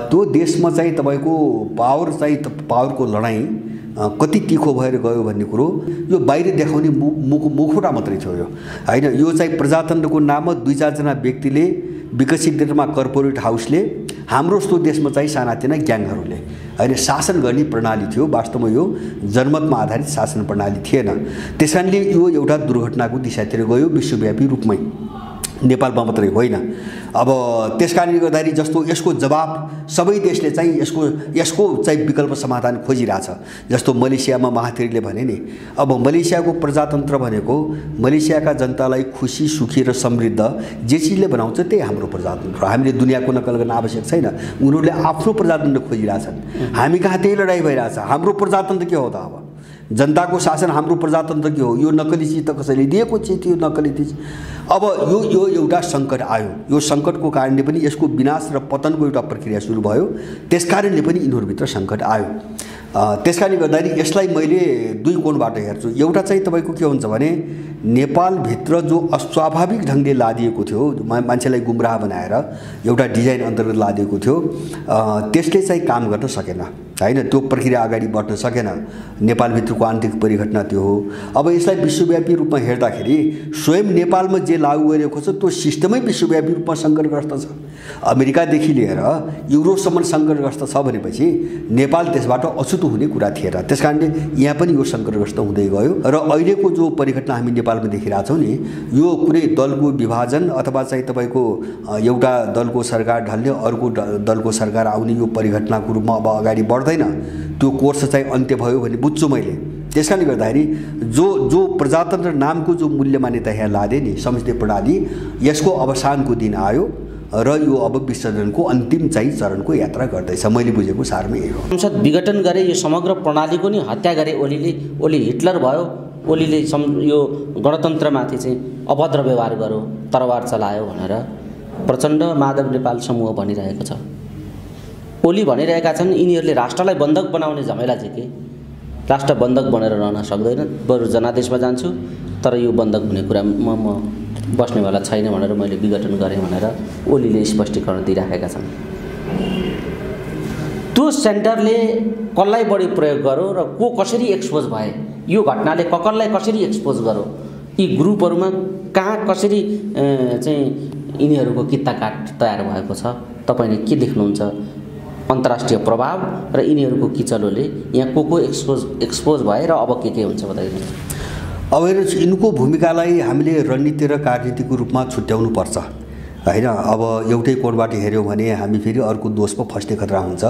त्यो देशमा चाहिँ तपाईँको पावरको लडाइँ कति तिखो भएर गयो भन्ने कुरो यो बाहिर देखाउने मुखौटा मात्रै थियो यो, होइन? यो चाहिँ प्रजातन्त्रको नाममा 2-4 जना व्यक्तिले विकसित देशमा कर्पोरेट हाउसले, हाम्रो जस्तो देशमा चाहिँ सानातिना ग्याङहरूले, होइन, शासन गर्ने प्रणाली थियो। वास्तवमा यो जनमतमा आधारित शासन प्रणाली थिएन। त्यसकारणले यो एउटा दुर्घटनाको दिशातिर गयो विश्वव्यापी रूपमै, नेपालमा मात्रै होइन। अब त्यसकारणले गर्दाखेरि जस्तो यसको जवाब सबै देशले चाहिँ यसको चाहिँ विकल्प समाधान खोजिरहेछ। जस्तो मलेसियामा महाथिरीले भने नि, अब मलेसियाको प्रजातन्त्र भनेको मलेसियाका जनतालाई खुसी, सुखी र समृद्ध जे चिजले बनाउँछ त्यही हाम्रो प्रजातन्त्र। हामीले दुनियाँको नकल गर्न आवश्यक छैन, उनीहरूले आफ्नो प्रजातन्त्र खोजिरहेछन्। हामी कहाँ त्यही लडाइँ भइरहेछ। हाम्रो प्रजातन्त्र के हो त? अब जनताको शासन हाम्रो प्रजातन्त्र के हो? यो नक्कली चिज त कसैले दिएको चिज थियो, नक्कली चिज। अब यो एउटा सङ्कट आयो। यो सङ्कटको कारणले पनि यसको विनाश र पतनको एउटा प्रक्रिया सुरु भयो। त्यसकारणले पनि यिनीहरूभित्र सङ्कट आयो। त्यसकारणले गर्दाखेरि यसलाई मैले दुई कोणबाट हेर्छु। एउटा चाहिँ तपाईँको के हुन्छ भने नेपालभित्र जो अस्वाभाविक ढङ्गले लादिएको थियो, मान्छेलाई गुमराह बनाएर एउटा डिजाइन अन्तर्गत लादिएको थियो, त्यसले चाहिँ काम गर्न सकेन, होइन? त्यो प्रक्रिया अगाडि बढ्न सकेन। नेपालभित्रको आन्तरिक परिघटना त्यो हो। अब यसलाई विश्वव्यापी रूपमा हेर्दाखेरि स्वयं नेपालमा जे लागू गरिएको छ त्यो सिस्टमै विश्वव्यापी रूपमा सङ्कटग्रस्त छ। अमेरिकादेखि लिएर युरोपसम्म सङ्कटग्रस्त छ भनेपछि नेपाल त्यसबाट अछुतो हुने कुरा थिएन। त्यसकारणले यहाँ पनि यो सङ्कटग्रस्त हुँदै गयो र अहिलेको जो परिघटना हामी नेपालमा देखिरहेछौँ नि, यो कुनै दलको विभाजन अथवा चाहिँ तपाईँको एउटा दलको सरकार ढल्ने अर्को दलको सरकार आउने यो परिघटनाको रूपमा अब अगाडि बढ्दैन। त्यो कोर्स चाहिँ अन्त्य भयो भन्ने बुझ्छु मैले। त्यसकारणले गर्दाखेरि जो प्रजातन्त्र नामको जो मूल्य मान्यता यहाँ लादे नि संसदीय प्रणाली, यसको अवसानको दिन आयो र यो अब विसर्जनको अन्तिम चाहिँ चरणको यात्रा गर्दैछ। मैले बुझेको सारमा यही हो। संसद विघटन गरे, यो समग्र प्रणालीको नि हत्या गरे ओली हिटलर भयो। ओलीले यो गणतन्त्रमाथि चाहिँ अभद्र व्यवहार गर्यो, तरवार चलायो भनेर प्रचण्ड माधव नेपाल समूह भनिरहेको छ। ओली भनिरहेका छन् यिनीहरूले राष्ट्रलाई बन्धक बनाउने झमेला झिके, राष्ट्र बन्धक बनेर रहन सक्दैन, बरु जनादेशमा जान्छु तर यो बन्धक हुने कुरा म बस्नेवाला छैन भनेर मैले विघटन गरेँ भनेर ओलीले स्पष्टीकरण दिइराखेका छन्। त्यो सेन्टरले कसलाई बढी प्रयोग गर्यो र को कसरी एक्सपोज भए, यो घटनाले कसलाई कसरी एक्सपोज गर्यो, यी ग्रुपहरूमा कहाँ कसरी चाहिँ यिनीहरूको कित्ता काट तयार भएको छ, तपाईँले के देख्नुहुन्छ? अन्तर्राष्ट्रिय प्रभाव र यिनीहरूको किचलोले यहाँ को एक्सपोज भए र अब के हुन्छ बताइदिनुहोस्। अब हेर्नुहोस्, यिनको भूमिकालाई हामीले रणनीति र राजनीतिको रूपमा छुट्याउनु पर्छ हैन। अब एउटै कोणबाट हेऱ्यौँ भने हामी फेरि अर्को दोषमा फस्ने खतरा हुन्छ।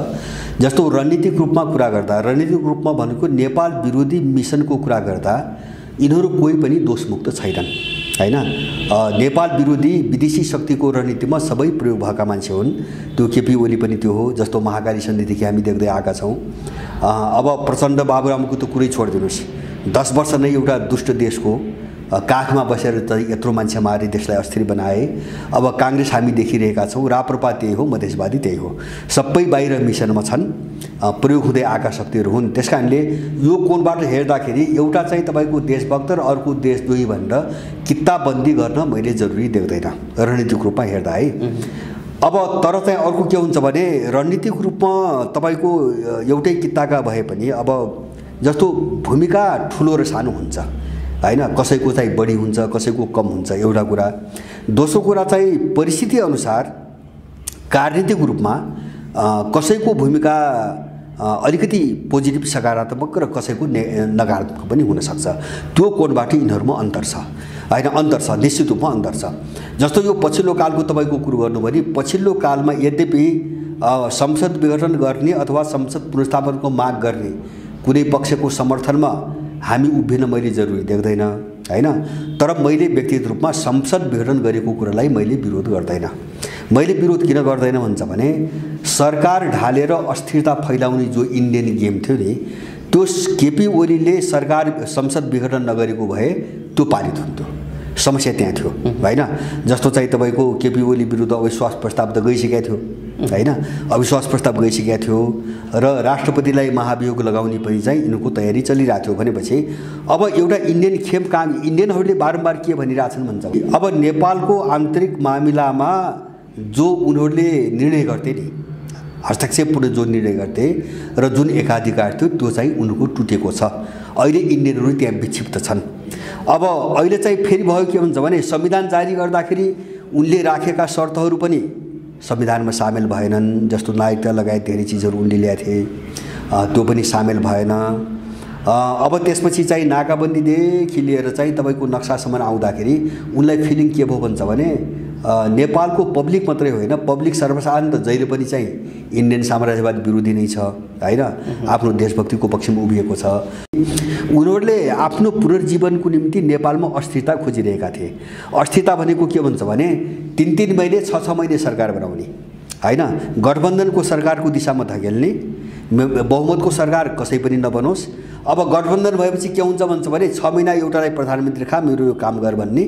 जस्तो रणनीतिक रूपमा कुरा गर्दा, रणनीतिक रूपमा भनेको नेपाल विरोधी मिसनको कुरा गर्दा यिनीहरू कोही पनि दोषमुक्त छैनन् हैन। नेपाल विरोधी विदेशी शक्तिको रणनीतिमा सबै प्रयोग भएका मान्छे हुन्। त्यो केपी ओली पनि त्यो हो, जस्तो महाकाली सन्धिदेखि हामी देख्दै आएका छौँ। अब प्रचण्ड बाबुरामको त कुरै छोडिदिनुहोस्, 10 वर्ष नै एउटा दुष्ट देशको काखमा बसेर त यत्रो मान्छे मारे देशलाई अस्थिर बनाए। अब काङ्ग्रेस हामी देखिरहेका छौँ, राप्रपा त्यही हो, मधेसवादी त्यही हो, सबै बाहिर मिसनमा छन्, प्रयोग हुँदै आएका शक्तिहरू हुन्। त्यस कारणले यो कोणबाट हेर्दाखेरि एउटा चाहिँ तपाईँको देशभक्त र अर्को देशद्रोही भनेर किताबन्दी गर्न मैले जरुरी देख्दैन रणनीतिक रूपमा हेर्दा है। अब तर चाहिँ अर्को के हुन्छ भने रणनीतिक रूपमा तपाईँको एउटै किताका भए पनि अब जस्तो भूमिका ठुलो र सानो हुन्छ हैन, कसैको चाहिँ बढी हुन्छ, कसैको कम हुन्छ, एउटा कुरा। दोस्रो कुरा चाहिँ परिस्थिति अनुसार राजनीतिक रूपमा कसैको भूमिका अलिकति पोजिटिभ सकारात्मक र कसैको नकारात्मक पनि हुनसक्छ। त्यो कोणबाट यिनीहरूमा अन्तर छ हैन, अन्तर छ, निश्चित रूपमा अन्तर छ। जस्तो यो पछिल्लो कालको तपाईँको कुरो गर्नु भने पछिल्लो कालमा यद्यपि संसद विघटन गर्ने अथवा संसद पुनर्स्थापनको माग गर्ने कुनै पक्षको समर्थनमा हामी उभिन मैले जरुरी देख्दैन हैन। तर मैले व्यक्तिगत रूपमा संसद विघटन गरेको कुरालाई मैले विरोध गर्दैन। मैले विरोध किन गर्दैन भन्छ भने सरकार ढालेर अस्थिरता फैलाउने जो इन्डियन गेम थियो नि, त्यो केपी ओलीले सरकार संसद विघटन नगरेको भए त्यो पारित हुन्थ्यो। समस्या त्यहाँ थियो हैन। जस्तो चाहिँ तपाईँको केपी ओली विरुद्ध अविश्वास प्रस्ताव त गइसकेको थियो हैन, अविश्वास प्रस्ताव गइसकेको थियो र राष्ट्रपतिलाई महाभियोग लगाउने पनि चाहिँ यिनको तयारी चलिरहेको थियो। भनेपछि अब एउटा इन्डियन खेम काम इन्डियनहरूले बारम्बार के भनिरहेछन् भन्छ, अब नेपालको आन्तरिक मामिलामा जो उनीहरूले निर्णय गर्थे नि, हस्तक्षेपपूर्ण जो निर्णय गर्थे र जुन एकाधिकार थियो त्यो चाहिँ उनको टुटेको छ। अहिले इन्डियनहरू त्यहाँ विक्षिप्त छन्। अब अहिले चाहिँ फेरि भयो के भन्छ भने संविधान जारी गर्दाखेरि उनले राखेका शर्तहरू पनि संविधानमा सामेल भएनन्। जस्तो नागरिकता लगायत धेरै चिजहरू उनले ल्याएको थिए, त्यो पनि सामेल भएन। अब त्यसपछि चाहिँ नाकाबन्दीदेखि लिएर चाहिँ तपाईँको नक्सासम्म आउँदाखेरि उनलाई फिलिङ के भयो भन्छ भने नेपालको पब्लिक मात्रै होइन, पब्लिक सर्वसाधारण त जहिले पनि चाहिँ इन्डियन साम्राज्यवाद विरोधी नै छ हैन, आफ्नो देशभक्तिको पक्षमा उभिएको छ। उनीहरूले आफ्नो पुनर्जीवनको निम्ति नेपालमा अस्थिरता खोजिरहेका थिए। अस्थिरता भनेको के भन्छ भने 3-3 महिने 6-6 महिने सरकार बनाउने हैन, गठबन्धनको सरकारको दिशामा धकेल्ने, बहुमतको सरकार कसै पनि नबनोस्। अब गठबन्धन भएपछि के हुन्छ भन्छ भने 6 महिना एउटालाई प्रधानमन्त्री खा, मेरो यो काम गर भन्ने,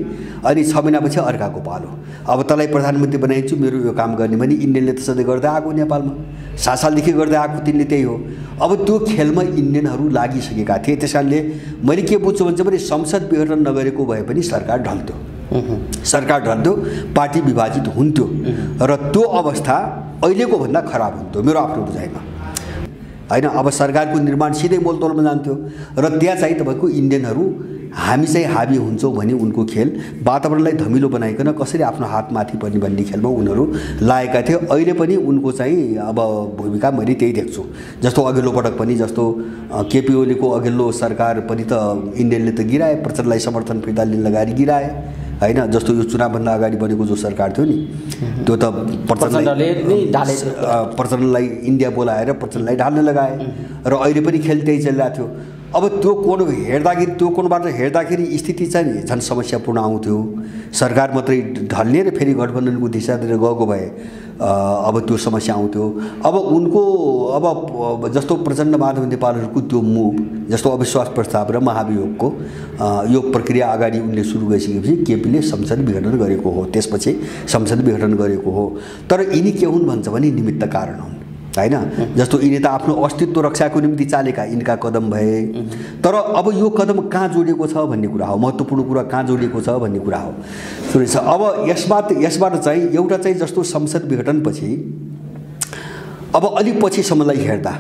अनि 6 महिनापछि अर्काको पालो, अब तँलाई प्रधानमन्त्री बनाइदिन्छु, मेरो यो काम गर्ने भने इन्डियनले त सधैँ गर्दै आएको नेपालमा 7 सालदेखि गर्दै आएको तिनले त्यही हो। अब त्यो खेलमा इन्डियनहरू लागिसकेका थिए। त्यसकारणले मैले के बुझ्छु भन्छ भने संसद विघटन नगरेको भए पनि सरकार ढल्थ्यो, सरकार ढल्थ्यो, पार्टी विभाजित हुन्थ्यो र त्यो अवस्था अहिलेको भन्दा खराब हुन्थ्यो मेरो आफ्नो बुझाइमा हैन। अब सरकारको निर्माण सिधै मोलतोलमा जान्थ्यो र त्यहाँ चाहिँ तपाईँको इन्डियनहरू हामी चाहिँ हाबी हुन्छौँ भने उनको खेल वातावरणलाई धमिलो बनाइकन कसरी आफ्नो हातमाथि पर्ने भन्ने खेलमा उनीहरू लागेका थिए। अहिले पनि उनको चाहिँ अब भूमिका मैले त्यही देख्छु। जस्तो अघिल्लो पटक पनि जस्तो केपी ओलीको अघिल्लो सरकार पनि त इन्डियनले त गिराए, प्रचण्डलाई समर्थन फिर्ता लिन लगाएर गिराए हैन। जस्तो यो चुनावभन्दा अगाडि बनेको जो सरकार थियो नि, त्यो त प्रचण्डलाई इन्डिया बोलाएर प्रचण्डलाई ढाल्न लगाए र अहिले पनि खेल त्यही चलिरहेको थियो। अब त्यो कोण हेर्दाखेरि, त्यो कोणबाट हेर्दाखेरि स्थिति चाहिँ झन् समस्यापूर्ण आउँथ्यो। सरकार मात्रै ढल्ने र फेरि गठबन्धनको दिशातिर गएको भए अब त्यो समस्या आउँथ्यो। अब उनको अब जस्तो प्रचण्ड माधव नेपालहरूको त्यो मुभ, जस्तो अविश्वास प्रस्ताव र महाभियोगको यो प्रक्रिया अगाडि उनले सुरु गरिसकेपछि केपीले संसद विघटन गरेको हो, त्यसपछि संसद विघटन गरेको हो। तर यिनी के हुन् भन्छ भने निमित्त कारण हुन् हैन। जस्तो यिनी त आफ्नो अस्तित्व रक्षाको निम्ति चालेका यिनका कदम भए, तर अब यो कदम कहाँ जोडिएको छ भन्ने कुरा हो, महत्त्वपूर्ण कुरा कहाँ जोडिएको छ भन्ने कुरा हो। सुनिन्छ अब यसबाट चाहिँ एउटा चाहिँ जस्तो संसद विघटनपछि अब अलिक पछिसम्मलाई हेर्दा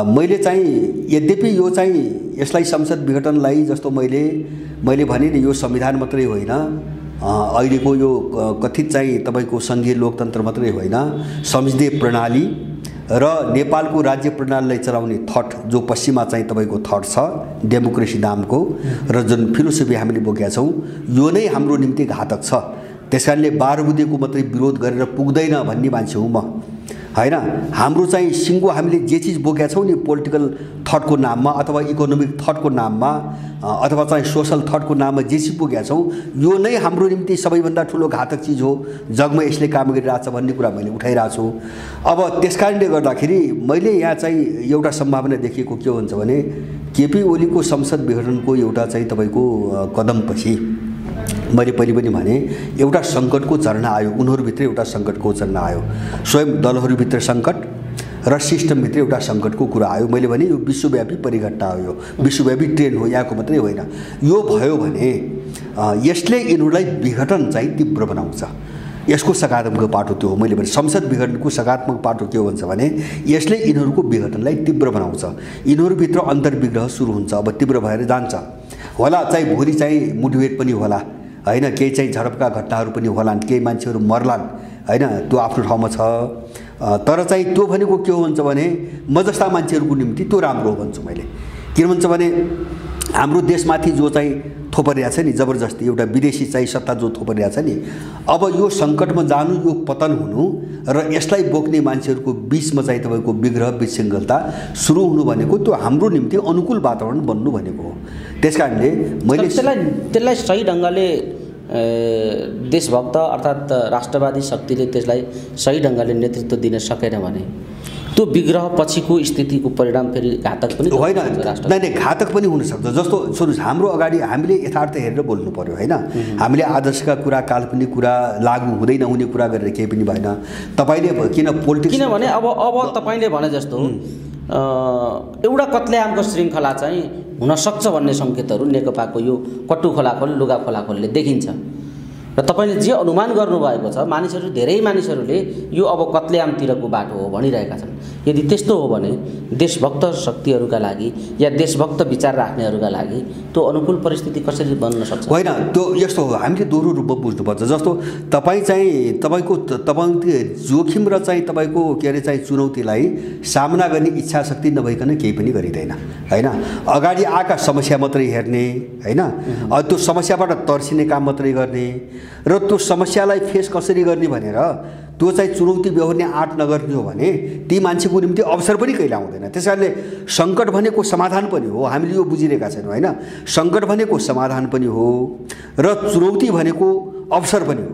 मैले चाहिँ यद्यपि यो चाहिँ यसलाई संसद विघटनलाई जस्तो मैले भने नि यो संविधान मात्रै होइन, अहिलेको यो कथित चाहिँ तपाईको संघीय लोकतन्त्र मात्रै होइन, संसदीय प्रणाली र नेपालको राज्य प्रणालीलाई चलाउने थट जो पश्चिममा चाहिँ तपाईको थट छ डेमोक्रेसी नामको र जुन फिलोसफी हामीले बोकेका छौँ यो नै हाम्रो निम्ति घातक छ। त्यसकारणले 12 बुँदेको मात्रै विरोध गरेर पुग्दैन भन्ने मान्छे हुँ म हैन। हाम्रो चाहिँ सिङ्गो हामीले जे चिज बोकेका छौँ नि पोलिटिकल थटको नाममा अथवा इकोनोमिक थटको नाममा अथवा चाहिँ सोशल थटको नाममा जे चिज बोकेका छौँ यो नै हाम्रो निम्ति सबैभन्दा ठुलो घातक चिज हो, जगमा यसले काम गरिरहेछ भन्ने कुरा मैले उठाइरहेको छु। अब त्यसकारणले गर्दाखेरि मैले यहाँ चाहिँ एउटा सम्भावना देखेको के हुन्छ भने केपी ओलीको संसद विघटनको एउटा चाहिँ तपाईको कदमपछि मैले पहिले पनि भने एउटा सङ्कटको चरण आयो, उनीहरूभित्र एउटा सङ्कटको चरण आयो, स्वयं दलहरूभित्र सङ्कट र सिस्टमभित्र एउटा सङ्कटको कुरा आयो। मैले भने यो विश्वव्यापी परिघटना हो, यो विश्वव्यापी ट्रेन्ड हो, यहाँको मात्रै होइन। यो भयो भने यसले यिनीहरूलाई विघटन चाहिँ तीव्र बनाउँछ, यसको सकारात्मक पाटो त्यो हो। मैले भने संसद विघटनको सकारात्मक पाटो के हुन्छ भने यसले यिनीहरूको विघटनलाई तीव्र बनाउँछ, यिनीहरूभित्र अन्तर्विग्रह सुरु हुन्छ, अब तीव्र भएर जान्छ होला, चाहिँ भोलि चाहिँ मुठभेड पनि होला हैन, केही चाहिँ झडपका घटनाहरू पनि होलान्, केही मान्छेहरू मर्लान् हैन, त्यो आफ्नो ठाउँमा छ। तर चाहिँ त्यो भनेको के हुन्छ भने म जस्ता मान्छेहरूको निम्ति त्यो राम्रो हो भन्छु मैले। किन भन्छ भने हाम्रो देशमाथि जो चाहिँ थोपरिया छ नि जबरजस्ती एउटा विदेशी चाहिँ सत्ता जो थोपरिया छ नि, अब यो सङ्कटमा जानु, यो पतन हुनु र यसलाई बोक्ने मान्छेहरूको बीचमा चाहिँ तपाईँको विग्रह विशृङ्खलता सुरु हुनु भनेको त्यो हाम्रो निम्ति अनुकूल वातावरण बन्नु भनेको हो। त्यसकारणले मैले त्यसलाई सही ढङ्गले देशभक्त अर्थात् राष्ट्रवादी शक्तिले त्यसलाई सही ढङ्गले नेतृत्व दिन सकेन भने त्यो विग्रह पछिको स्थितिको परिणाम फेरि घातक पनि होइन। नै घातक पनि हुनसक्छ। जस्तो सुन्नुहोस्, हाम्रो अगाडि हामीले यथार्थ हेरेर बोल्नु पर्यो होइन। हामीले आदर्शका कुरा, काल्पनिक कुरा, लागू हुँदै नहुने कुरा गरेर केही पनि भएन। तपाईँले किन पोलिटिक्स, किनभने अब तपाईँले भने जस्तो एउटा कत्लेआमको श्रृङ्खला चाहिँ हुनसक्छ भन्ने सङ्केतहरू नेकपाको यो कट्टु खोलाखोल लुगा खोलाखोलले देखिन्छ र तपाईँले जे अनुमान गर्नुभएको छ मानिसहरू, धेरै मानिसहरूले यो अब कत्लेआमतिरको बाटो हो भनिरहेका छन्। यदि त्यस्तो हो भने देशभक्त शक्तिहरूका लागि या देशभक्त विचार राख्नेहरूका लागि त्यो अनुकूल परिस्थिति कसरी बन्न सक्छ? होइन, त्यो यस्तो हो, हामीले दोहोरो रूपमा बुझ्नुपर्छ। जस्तो तपाईँ चाहिँ तपाईँको जोखिम र चाहिँ तपाईँको के अरे चाहिँ चुनौतीलाई सामना गर्ने इच्छा शक्ति नभइकन केही पनि गरिँदैन होइन। अगाडि आएका समस्या मात्रै हेर्ने होइन, त्यो समस्याबाट तर्सिने काम मात्रै गर्ने र त्यो समस्यालाई फेस कसरी गर्ने भनेर त्यो चाहिँ चुनौती बेहोर्ने आँट नगर्ने हो भने ती मान्छेको निम्ति अवसर पनि कहिले आउँदैन। त्यसकारणले सङ्कट भनेको समाधान पनि हो, हामीले यो बुझिरहेका छैनौँ होइन। सङ्कट भनेको समाधान पनि हो र चुनौती भनेको अवसर पनि हो,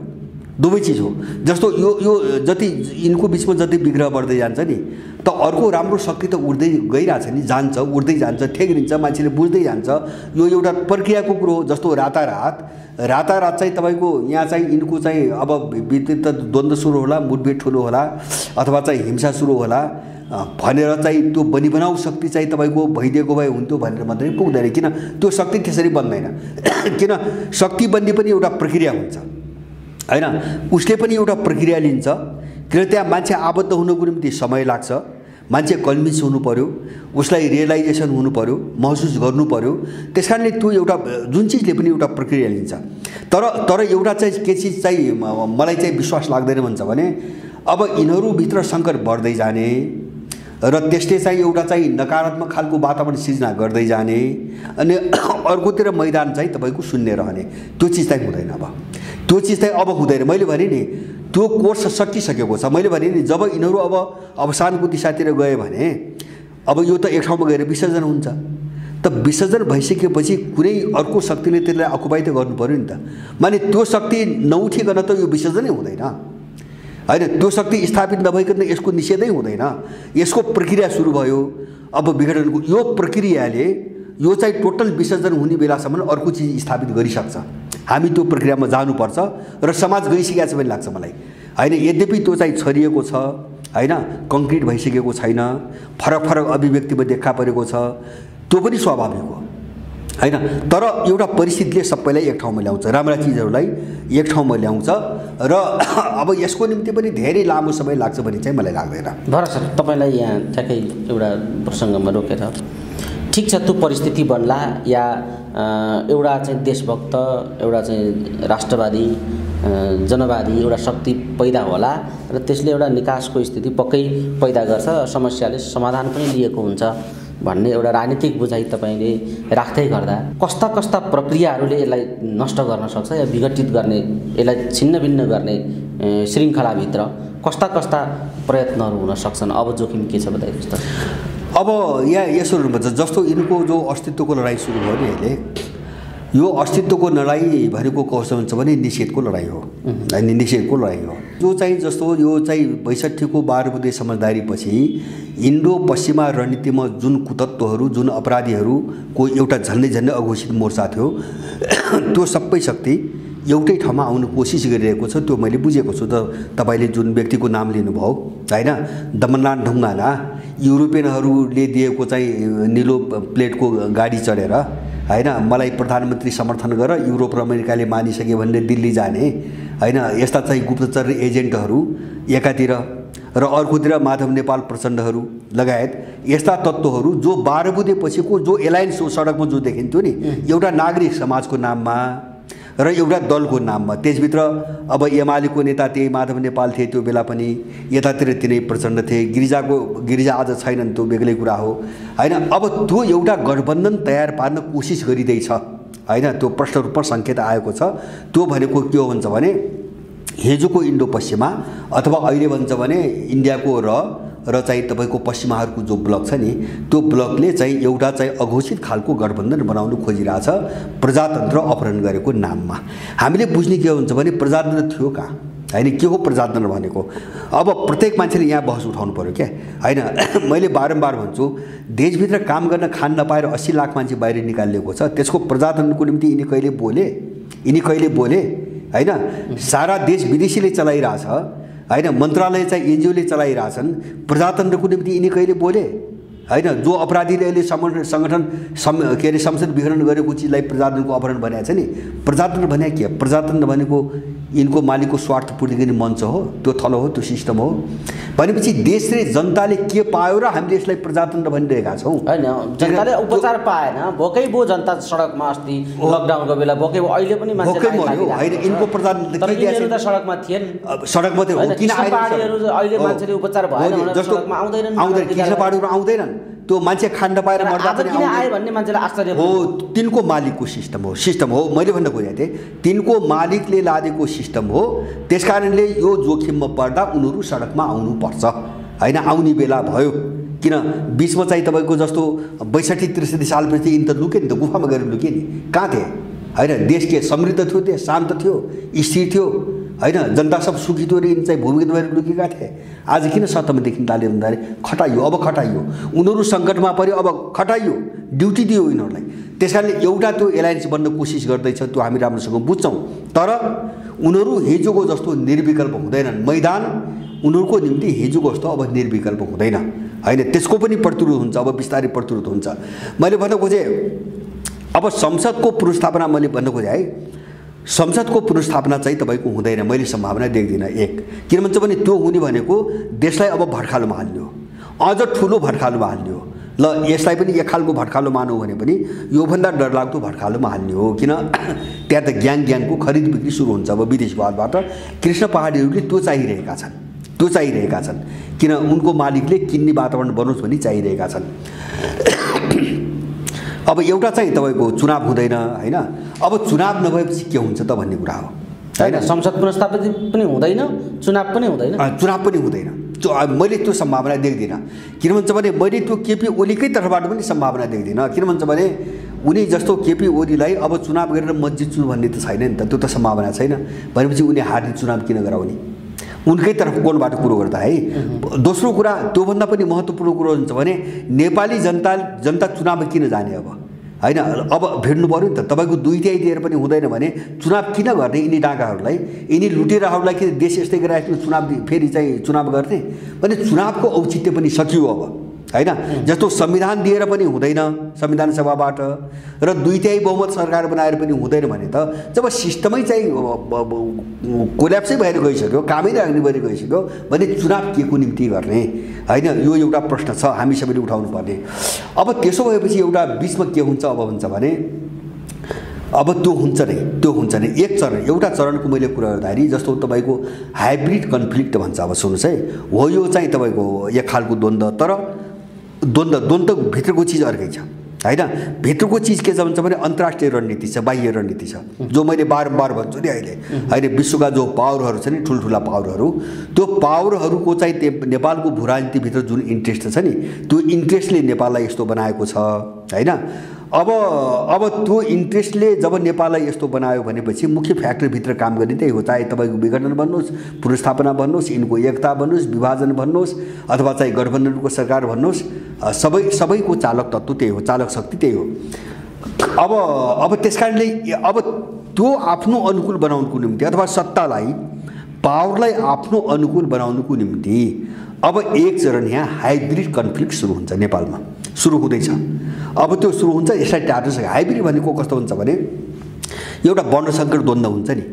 दुवै चिज हो। जस्तो यो जति यिनको बिचमा जति विग्रह बढ्दै जान्छ नि त अर्को राम्रो शक्ति त उड्दै गइरहेछ नि, जान्छ, उड्दै जान्छ, ठेक्रिन्छ, मान्छेले बुझ्दै जान्छ। यो एउटा प्रक्रियाको कुरो हो। जस्तो रातारात चाहिँ तपाईँको यहाँ चाहिँ यिनको चाहिँ अब विद्युत द्वन्द्व सुरु होला, मुठभेड ठुलो होला अथवा चाहिँ हिंसा सुरु होला भनेर चाहिँ त्यो बनिबनाउ शक्ति चाहिँ तपाईँको भइदिएको भए हुन्थ्यो भनेर मात्रै पुग्दैन। किन त्यो शक्ति त्यसरी बन्दैन? किन शक्ति बन्ने पनि एउटा प्रक्रिया हुन्छ हैन, उसले पनि एउटा प्रक्रिया लिन्छ। किन त्यहाँ मान्छे आबद्ध हुनुको निम्ति समय लाग्छ, मान्छे कन्भिन्स हुनु पर्यो, उसलाई रियलाइजेसन हुनु पर्यो, महसुस गर्नु पर्यो। त्यसकारणले त्यो एउटा जुन चिजले पनि एउटा प्रक्रिया लिन्छ। तर एउटा चाहिँ के चिज चाहिँ मलाई चाहिँ विश्वास लाग्दैन भन्छ भने अब यिनीहरूभित्र सङ्कट बढ्दै जाने र त्यसले चाहिँ एउटा चाहिँ नकारात्मक खालको वातावरण सिर्जना गर्दै जाने अनि अर्कोतिर मैदान चाहिँ तपाईँको शून्य रहने, त्यो चिज चाहिँ हुँदैन। अब त्यो चिज चाहिँ अब हुँदैन। मैले भने नि त्यो कोर्स सकिसकेको छ। मैले भने नि जब यिनीहरू अब अवसानको दिशातिर गए भने अब यो त एक ठाउँमा गएर विसर्जन हुन्छ। त विसर्जन भइसकेपछि कुनै अर्को शक्तिले त्यसलाई अकुपाई त गर्नु पर्यो नि त। माने त्यो शक्ति नउठिकन त यो विसर्जनै हुँदैन होइन। त्यो शक्ति स्थापित नभइकन यसको निषेधै हुँदैन। यसको प्रक्रिया सुरु भयो अब विघटनको। यो प्रक्रियाले यो चाहिँ टोटल विसर्जन हुने बेलासम्म अर्को चिज स्थापित गरिसक्छ। हामी त्यो प्रक्रियामा जानुपर्छ र समाज गइसकेको छ भन्ने लाग्छ मलाई होइन। यद्यपि त्यो चाहिँ छरिएको छ हैन, कङ्क्रिट भइसकेको छैन, फरक फरक अभिव्यक्तिमा देखा परेको छ, त्यो पनि स्वाभाविक हो हैन। तर एउटा परिस्थितिले सबैलाई एक ठाउँमा ल्याउँछ, राम्रा चिजहरूलाई एक ठाउँमा ल्याउँछ र अब यसको निम्ति पनि धेरै लामो समय लाग्छ भन्ने चाहिँ मलाई लाग्दैन। भरत सर, तपाईँलाई यहाँ ठ्याक्कै एउटा प्रसङ्गमा रोकेर, ठिक छ त्यो परिस्थिति बन्ला या एउटा चाहिँ देशभक्त, एउटा चाहिँ राष्ट्रवादी, जनवादी एउटा शक्ति पैदा होला र त्यसले एउटा निकासको स्थिति पक्कै पैदा गर्छ, समस्याले समाधान पनि लिएको हुन्छ भन्ने एउटा राजनीतिक बुझाइ तपाईँले राख्दै गर्दा कस्ता कस्ता प्रक्रियाहरूले यसलाई नष्ट गर्न सक्छ या विघटित गर्ने, यसलाई छिन्नभिन्न गर्ने श्रृङ्खलाभित्र कस्ता कस्ता प्रयत्नहरू हुन सक्छन्? अब जोखिम के छ बताइदिनुहोस् त। अब यहाँ यसो हुन्छ, जस्तो यिनको जो अस्तित्वको लडाइँ सुरु भयो नि, अहिले यो अस्तित्वको लडाइँ भनेको कस्तो हुन्छ भने निषेधको लडाइँ हो, अनि निषेधको लडाइँ हो जो चाहिँ जस्तो यो चाहिँ ६२को १२ बुँदे समझदारीपछि इन्डो पश्चिमा रणनीतिमा जुन कुतत्वहरू, जुन अपराधीहरूको एउटा झन्डै झन्डै अघोषित मोर्चा थियो, त्यो सबै शक्ति एउटै ठाउँमा आउनु कोसिस गरिरहेको छ। त्यो मैले बुझेको छु। तपाईँले जुन व्यक्तिको नाम लिनुभयो हैन, दमनलाल ढुङ्गाना, युरोपियनहरूले दिएको चाहिँ निलो प्लेटको गाडी चढेर हैन, मलाई प्रधानमन्त्री समर्थन गर, युरोप र अमेरिकाले मानिसके भनेर दिल्ली जाने हैन, यस्ता चाहिँ गुप्तचर एजेन्टहरू एकातिर र अर्कोतिर माधव नेपाल प्रचण्डहरू लगायत यस्ता तत्त्वहरू जो 12 बुँदे पछिको जो एलायन्स सडकमा जो देखिन्थ्यो नि, एउटा नागरिक समाजको नाममा र एउटा दलको नाममा, त्यसभित्र अब एमालेको नेता त्यही माधव नेपाल थिए त्यो बेला पनि, यतातिर तिनै प्रचण्ड थिए, गिरिजा आज छैनन्, त्यो बेग्लै कुरा हो हैन। अब त्यो एउटा गठबन्धन तयार पार्न कोसिस गरिँदैछ हैन, त्यो प्रश्न रूपमा सङ्केत आएको छ। त्यो भनेको के हो भन्छ भने हिजोको इन्डो पश्चिमा अथवा अहिले भन्छ भने इन्डियाको र चाहिँ तपाईँको पश्चिमाहरूको जो ब्लक छ नि, त्यो ब्लकले चाहिँ एउटा चाहिँ अघोषित खालको गठबन्धन बनाउनु खोजिरहेछ प्रजातन्त्र अपहरण गरेको नाममा। हामीले बुझ्ने के हुन्छ भने प्रजातन्त्र थियो कहाँ हैन, के हो प्रजातन्त्र भनेको? अब प्रत्येक मान्छेले यहाँ बहस उठाउनु पर्यो क्या हैन। मैले बारम्बार भन्छु, देशभित्र काम गर्न खान नपाएर 80 लाख मान्छे बाहिर निकालिएको छ, त्यसको प्रजातन्त्रको निम्ति यिनी कहिले बोले हैन। सारा देश विदेशीले चलाइरहेछ हैन, मन्त्रालय चाहिँ एनजिओले चलाइरहेछन्, प्रजातन्त्रको निम्ति यिनी कहिले बोले हैन। जो अपराधीले अहिले संगठन के अरे संसद विघटन गरेको चिजलाई प्रजातन्त्रको अपहरण भनेको छ नि, प्रजातन्त्र भने के? प्रजातन्त्र भनेको यिनको मालिकको स्वार्थ पूर्ति गर्ने मञ्च हो, त्यो थलो हो, त्यो सिस्टम हो। भनेपछि देशले जनताले के पायो र हामीले यसलाई प्रजातन्त्र भनिरहेका छौँ हैन। जनताले उपचार पाएन, भोकै बो जनता सडकमा, अस्ति लकडाउनको बेला भोकै बो, अहिले पनि मान्छे हैन। यिनको प्रजातन्त्र तर यिनीहरू त सडकमा थिएन, सडकमा थियो। किन पहाडीहरू अहिले मान्छेले उपचार भएन भनेर सडकमा आउँदैनन्, किन पहाडीहरू आउँदैनन्? त्यो मान्छे खान नपाएर मर्दा पनि किन आए भन्ने मान्छेलाई आश्चर्य हो। तिनको मालिकको सिस्टम हो। मैले भन्न खोजेको थिएँ, तिनको मालिकले लादेको सिस्टम हो। त्यसकारणले यो जोखिममा पर्दा उनीहरू सडकमा आउनुपर्छ हैन। आउने बेला भयो, किन बिचमा चाहिँ तपाईँको जस्तो 62-63 सालपछि यिनी त लुके नि, त गुफामा गएर लुके नि, कहाँ थिए हैन। देश के समृद्ध थियो, त्यहाँ शान्त थियो, स्थिर थियो हैन, जनता सब सुखी थियो र यिनी चाहिँ भूमिगत भएर लुकेका थिए। आज किन सत्तामा देखिन थाल्यो भन्दाखेरि खटाइयो, अब खटाइयो, उनीहरू सङ्कटमा पर्यो, अब खटाइयो, ड्युटी दियो यिनीहरूलाई। त्यसकारणले एउटा त्यो एलायन्स बन्न कोसिस गर्दैछ, त्यो हामी राम्रोसँग बुझ्छौँ। तर उनीहरू हिजोको जस्तो निर्विकल्प हुँदैनन्। मैदान उनीहरूको निम्ति हिजोको जस्तो अब निर्विकल्प हुँदैन हैन। त्यसको पनि प्रतिरोध हुन्छ, अब बिस्तारै प्रतिरोध हुन्छ। मैले भन्न खोजेँ, अब संसदको पुनर्स्थापना मैले भन्न खोजेँ है, संसदको पुनर्स्थापना चाहिँ तपाईँको हुँदैन, मैले सम्भावना देख्दिनँ। एक किन भन्छ भने त्यो हुने भनेको देशलाई अब भट्कालोमा हाल्ने हो, अझ ठुलो भट्कालोमा हाल्ने हो। ल यसलाई पनि एक खालको भट्कालो मानौँ भने पनि योभन्दा डरलाग्दो भट्कालोमा हाल्ने हो। किन त्यहाँ त ज्ञानको खरिद बिक्री सुरु हुन्छ अब विदेशवादबाट। कृष्ण पहाडीहरूले त्यो चाहिरहेका छन्, किन उनको मालिकले किन्ने वातावरण बनोस् भनी चाहिरहेका छन्। अब एउटा चाहिँ तपाईँको चुनाव हुँदैन हैन। अब चुनाव नभएपछि के हुन्छ त भन्ने कुरा हो हैन। संसद पुनर्स्थापित पनि हुँदैन, चुनाव पनि हुँदैन। मैले त्यो सम्भावना देख्दिनँ। किन भन्छ भने मैले त्यो केपी ओलीकै तर्फबाट पनि सम्भावना देख्दिनँ। किन भन्छ भने उनी जस्तो केपी ओलीलाई अब चुनाव गरेर म जित्छु भन्ने त छैन नि त, त्यो त सम्भावना छैन। भनेपछि उनी हार्ने चुनाव किन गराउने? उनकै तर्फ कोणबाट कुरो गर्दा है। दोस्रो कुरा, त्योभन्दा पनि महत्त्वपूर्ण कुरो हुन्छ भने नेपाली जनता चुनावमा किन जाने? अब होइन। अब भिड्नु पऱ्यो नि त, तपाईँको 2/3 दिएर पनि हुँदैन भने चुनाव किन गर्ने? यिनी डाँगाहरूलाई, यिनी लुटेराहरूलाई कि देश यस्तै गरिराख्ने चुनाव फेरि चाहिँ चुनाव गर्ने भने चुनावको औचित्य पनि सकियो अब, होइन। जस्तो संविधान दिएर पनि हुँदैन संविधान सभाबाट र 2/3 बहुमत सरकार बनाएर पनि हुँदैन भने त जब सिस्टमै चाहिँ कोल्याप्सै भएर गइसक्यो, कामै लाग्ने भएर गइसक्यो भने चुनाव के को निम्ति गर्ने, होइन। यो एउटा प्रश्न छ हामी सबैले उठाउनु पर्ने। अब त्यसो भएपछि एउटा बिचमा के हुन्छ अब भन्छ भने अब त्यो हुन्छ नै एक चरण, एउटा चरणको मैले कुरा गर्दाखेरि जस्तो तपाईँको हाइब्रिड कन्फ्लिक्ट भन्छ। अब सुन्नुहोस् है, हो यो चाहिँ तपाईँको एक खालको द्वन्द्व, तर द्वन्द्व भित्रको चिज अर्कै छ, होइन। भित्रको चिज के छ भन्छ भने अन्तर्राष्ट्रिय रणनीति छ, बाह्य रणनीति छ, जो मैले बारम्बार भन्छु नि अहिले, होइन। विश्वका जो पावरहरू छ नि, ठुल्ठुला पावरहरू, त्यो पावरहरूको चाहिँ नेपालको भू राजनीतिभित्र जुन इन्ट्रेस्ट छ नि, त्यो इन्ट्रेस्टले नेपाललाई यस्तो बनाएको छ, होइन। अब त्यो इन्ट्रेस्टले जब नेपाललाई यस्तो बनायो भनेपछि मुख्य फ्याक्टरभित्र काम गर्ने त्यही हो, चाहे तपाईँको विघटन भन्नुहोस्, पुनर्स्थापना भन्नुहोस्, यिनको एकता भन्नुहोस्, विभाजन भन्नुहोस्, अथवा चाहिँ गठबन्धनको सरकार भन्नुहोस्, सबैको चालक तत्त्व त्यही हो, चालक शक्ति त्यही हो। अब त्यसकारणले अब त्यो आफ्नो अनुकूल बनाउनुको निम्ति अथवा सत्तालाई, पावरलाई आफ्नो अनुकूल बनाउनुको निम्ति अब एक चरण यहाँ हाइब्रिड कन्फ्लिक्ट सुरु हुन्छ, नेपालमा सुरु हुँदैछ। अब त्यो सुरु हुन्छ, यसलाई टार्नु सक्यो। हाइब्रिड भनेको कस्तो हुन्छ भने एउटा वर्णसङ्कर द्वन्द्व हुन्छ नि,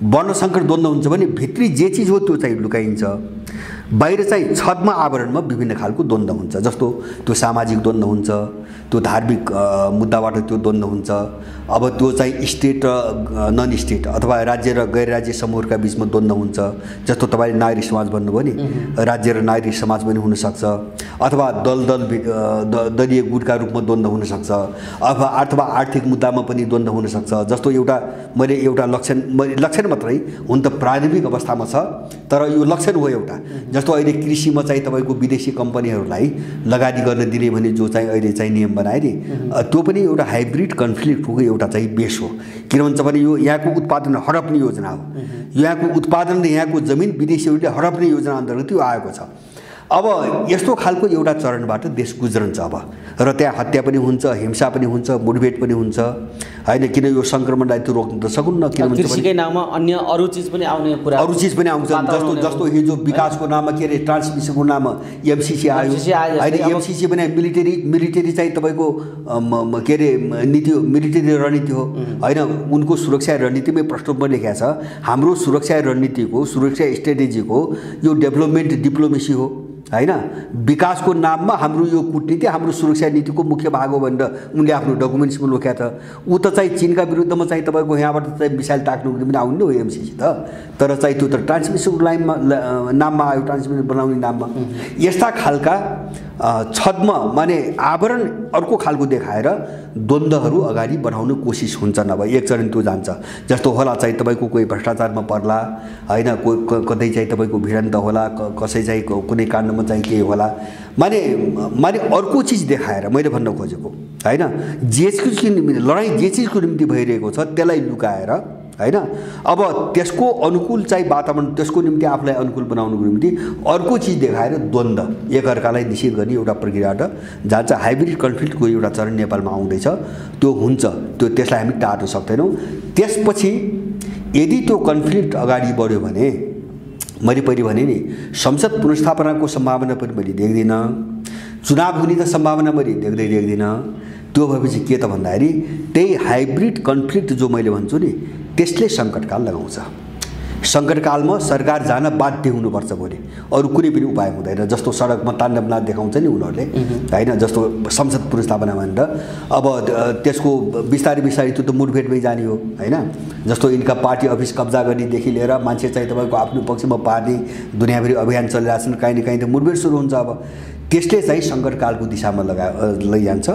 वर्णसङ्कर द्वन्द्व हुन्छ भने भित्री जे चिज हो त्यो चाहिँ लुकाइन्छ, बाहिर चाहिँ छदमा आवरणमा विभिन्न खालको द्वन्द्व हुन्छ। जस्तो त्यो सामाजिक द्वन्द्व हुन्छ, त्यो धार्मिक मुद्दाबाट त्यो द्वन्द्व हुन्छ, अब त्यो चाहिँ स्टेट र नन स्टेट अथवा राज्य र गैर राज्य समूहका बिचमा द्वन्द्व हुन्छ। जस्तो तपाईँले नागरिक समाज भन्नुभयो नि, राज्य र नागरिक समाज पनि हुनसक्छ, अथवा दलीय गुटका रूपमा द्वन्द्व हुनसक्छ, अथवा आर्थिक मुद्दामा पनि द्वन्द्व हुनसक्छ। जस्तो मैले एउटा लक्षण मात्रै हुन त प्रारम्भिक अवस्थामा छ, तर यो लक्षण हो एउटा। जस्तो अहिले कृषिमा चाहिँ तपाईँको विदेशी कम्पनीहरूलाई लगानी गर्न दिने भने जो चाहिँ अहिले चाहिँ नियम बनाए नि, त्यो पनि एउटा हाइब्रिड कन्फ्लिक्टको एउटा चाहिँ बेस हो। किन भन्छ भने यो यहाँको उत्पादन हडप्ने योजना हो, यहाँको उत्पादन र यहाँको जमिन विदेशीहरूले हडप्ने योजना अन्तर्गत यो आएको छ। अब यस्तो खालको एउटा चरणबाट देश गुज्रन्छ अब, र त्यहाँ हत्या पनि हुन्छ, हिंसा पनि हुन्छ, मुठभेड पनि हुन्छ, होइन। किन यो सङ्क्रमणलाई त्यो रोक्न त सकुन्न, किनभने कृषिकै नाममा अन्य अरू चिज पनि आउने कुरा, अरू चिज पनि आउँछ। जस्तो हिजो विकासको नाममा के अरे ट्रान्समिसनको नाममा एमसिसी आयो, होइन। एमसिसी भने मिलिटरी चाहिँ तपाईँको के अरे नीति हो, मिलिटरी रणनीति हो, होइन। उनको सुरक्षा रणनीतिमै प्रश्न लेखेको छ। हाम्रो सुरक्षा रणनीतिको, सुरक्षा स्ट्रेटेजीको यो डेभलपमेन्ट डिप्लोमेसी हो, होइन। विकासको नाममा हाम्रो यो कूटनीति हाम्रो सुरक्षा नीतिको मुख्य भाग हो भनेर उनले आफ्नो डकुमेन्ट्समा लेखेका छ। ऊ त चाहिँ चीनका विरुद्धमा चाहिँ तपाईँको यहाँबाट चाहिँ मिसाइल ताक्नुको निम्ति आउनु हो एमसिसी त, तर चाहिँ त्यो त ट्रान्समिसन लाइनमा नाममा आयो, ट्रान्समिसन बनाउने नाममा। यस्ता खालका छदमा माने आवरण अर्को खालको देखाएर द्वन्द्वहरू अगाडि बढाउने कोसिस हुन्छ, नभए एक चरण त्यो जान्छ। जस्तो होला चाहिँ तपाईँको कोही भ्रष्टाचारमा पर्ला, होइन, कतै चाहिँ तपाईँको भिडन्त होला, कसै चाहिँ कुनै काण्डमा चाहिँ के होला, माने अर्को चिज देखाएर मैले भन्न खोजेको, होइन। लडाइँ जे चिजको निम्ति भइरहेको छ त्यसलाई लुकाएर, होइन। अब त्यसको अनुकूल चाहिँ वातावरण, त्यसको निम्ति आफूलाई अनुकूल बनाउनुको निम्ति अर्को चिज देखाएर द्वन्द्व एकअर्कालाई निषेध गर्ने एउटा प्रक्रियाबाट जान्छ। हाइब्रिड कन्फ्लिक्टको एउटा चरण नेपालमा आउँदैछ, त्यो हुन्छ, त्यसलाई हामी टार्न सक्दैनौँ। त्यसपछि यदि त्यो कन्फ्लिक्ट अगाडि बढ्यो भने मैले पहिले भने नि संसद पुनर्स्थापनाको सम्भावना पनि मैले देख्दिनँ, चुनाव हुने त सम्भावना मैले देख्दिनँ। त्यो भएपछि के त भन्दाखेरि त्यही हाइब्रिड कन्फ्लिक्ट जो मैले भन्छु नि त्यसले सङ्कटकाल लगाउँछ। सङ्कटकालमा सरकार जान बाध्य हुनुपर्छ भोलि, अरू कुनै पनि उपाय हुँदैन। जस्तो सडकमा ताण्डवनाद देखाउँछ नि उनीहरूले, होइन, जस्तो संसद पुनर्स्थापना भनेर। अब त्यसको बिस्तारै त्यो त मुठभेडमै जाने हो, होइन। जस्तो यिनका पार्टी अफिस कब्जा गर्नेदेखि लिएर मान्छे चाहिँ तपाईँको आफ्नो पक्षमा पार्ने दुनियाँभरि अभियान चलिरहेछन्, काहीँ न काहीँ त मुठभेड सुरु हुन्छ। अब त्यसले चाहिँ सङ्कटकालको दिशामा लैजान्छ,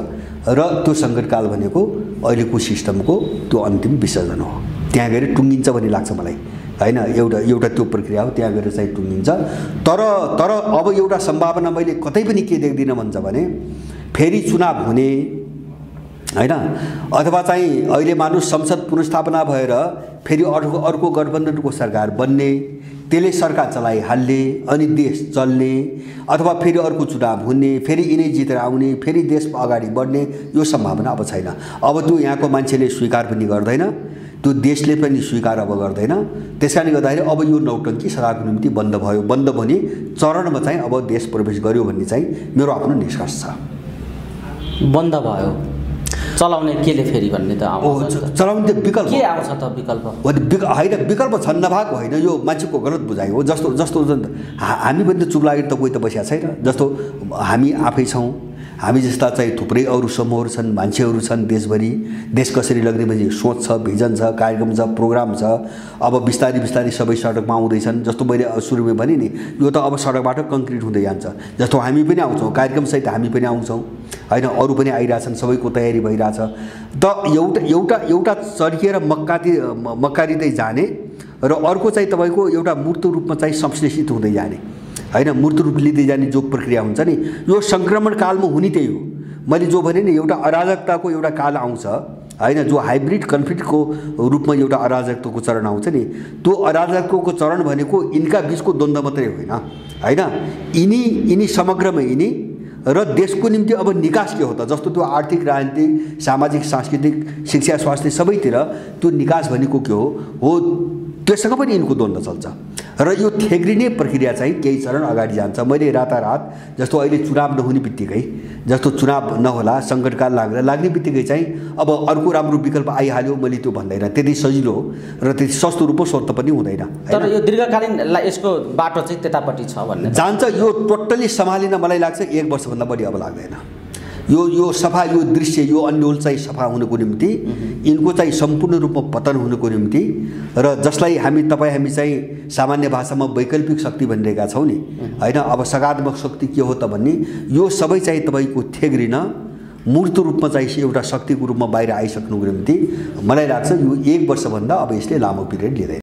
र त्यो सङ्कटकाल भनेको अहिलेको सिस्टमको त्यो अन्तिम विसर्जन हो। त्यहाँ गएर टुङ्गिन्छ भन्ने लाग्छ मलाई, होइन। एउटा त्यो प्रक्रिया हो, त्यहाँ गएर चाहिँ टुङ्गिन्छ। तर अब एउटा सम्भावना मैले कतै पनि के देख्दिनँ भन्छ भने फेरि चुनाव हुने, होइन, अथवा चाहिँ अहिले मानुस संसद पुनर्स्थापना भएर फेरि अर्को गठबन्धनको सरकार बन्ने, त्यसले सरकार चलाइहाल्ने अनि देश चल्ने अथवा फेरि अर्को चुनाव हुने फेरि यिनै जितेर आउने फेरि देश अगाडि बढ्ने यो सम्भावना अब छैन। अब त्यो यहाँको मान्छेले स्वीकार पनि गर्दैन, त्यो देशले पनि स्वीकार अब गर्दैन। त्यसकारणले गर्दाखेरि अब यो नौटङ्की सदाको निम्ति बन्द भयो। बन्द भने चरणमा चाहिँ अब देश प्रवेश गर्यो भन्ने चाहिँ मेरो आफ्नो निष्कर्ष छ। बन्द भयो, चलाउने केले फेरि भन्ने त आउँछ। चलाउने विकल्प के आउँछ त विकल्प? होइन, विकल्प छन् नभएको होइन, यो मान्छेको गलत बुझाइ हो। जस्तो हामी पनि त चुप लागेर त कोही त बसिया छैन। जस्तो हामी आफै छौँ, हामी जस्ता चाहिँ थुप्रै अरू समूहहरू छन्, मान्छेहरू छन् देशभरि। देश कसरी लग्ने भने सोच छ, भिजन छ, कार्यक्रम छ, प्रोग्राम छ। अब बिस्तारै बिस्तारै सबै सडकमा आउँदैछन्। जस्तो मैले सुरुमै भने नि, यो त अब सडकबाट कङ्क्रिट हुँदै जान्छ। जस्तो हामी पनि आउँछौँ, कार्यक्रमसहित हामी पनि आउँछौँ होइन, अरू पनि आइरहेछन्, सबैको तयारी भइरहेछ। त एउटा चर्किएर मक्कारिँदै जाने र अर्को चाहिँ तपाईँको एउटा मूर्त रूपमा चाहिँ संश्लेषित हुँदै जाने होइन, मूर्त रूप लिँदै जाने जो प्रक्रिया हुन्छ नि, यो सङ्क्रमण कालमा हुने त्यही हो। मैले जो भने नि, एउटा अराजकताको एउटा काल आउँछ होइन, जो हाइब्रिड कन्फ्लिक्टको रूपमा एउटा अराजकताको चरण आउँछ नि, त्यो अराजकताको चरण भनेको यिनका बिचको द्वन्द्व मात्रै होइन, यिनी समग्रमा यिनी र देशको निम्ति अब निकास के हो त? जस्तो त्यो आर्थिक, राजनीतिक, सामाजिक, सांस्कृतिक, शिक्षा, स्वास्थ्य सबैतिर त्यो निकास भनेको के हो त्योसँग पनि यिनको द्वन्द्व चल्छ र यो थेग्रिने प्रक्रिया चाहिँ केही चरण अगाडि जान्छ। मैले रातारात जस्तो अहिले चुनाव नहुने बित्तिकै, जस्तो चुनाव नहोला, सङ्कटकाल लाग्ने बित्तिकै चाहिँ अब अर्को राम्रो विकल्प आइहाल्यो, मैले त्यो भन्दैन। त्यति सजिलो र त्यति सस्तो रूपमा सोध्न पनि हुँदैन। तर यो दीर्घकालीन यसको बाटो चाहिँ त्यतापट्टि छ भन्ने जान्छ। यो टोटल्ली सम्हालिन मलाई लाग्छ 1 वर्षभन्दा बढी अब लाग्दैन। यो सफा, यो दृश्य, यो अन्यल चाहिँ सफा हुनुको निम्ति, यिनको चाहिँ सम्पूर्ण रूपमा पतन हुनुको निम्ति, र जसलाई हामी चाहिँ सामान्य भाषामा वैकल्पिक शक्ति भनिरहेका छौँ नि होइन, अब सकारात्मक शक्ति के हो त भन्ने, यो सबै चाहिँ तपाईँको थेग्रिन मूर्त रूपमा चाहिँ एउटा शक्तिको रूपमा बाहिर आइसक्नुको निम्ति मलाई लाग्छ यो 1 वर्षभन्दा अब यसले लामो पिरियड लिँदैन।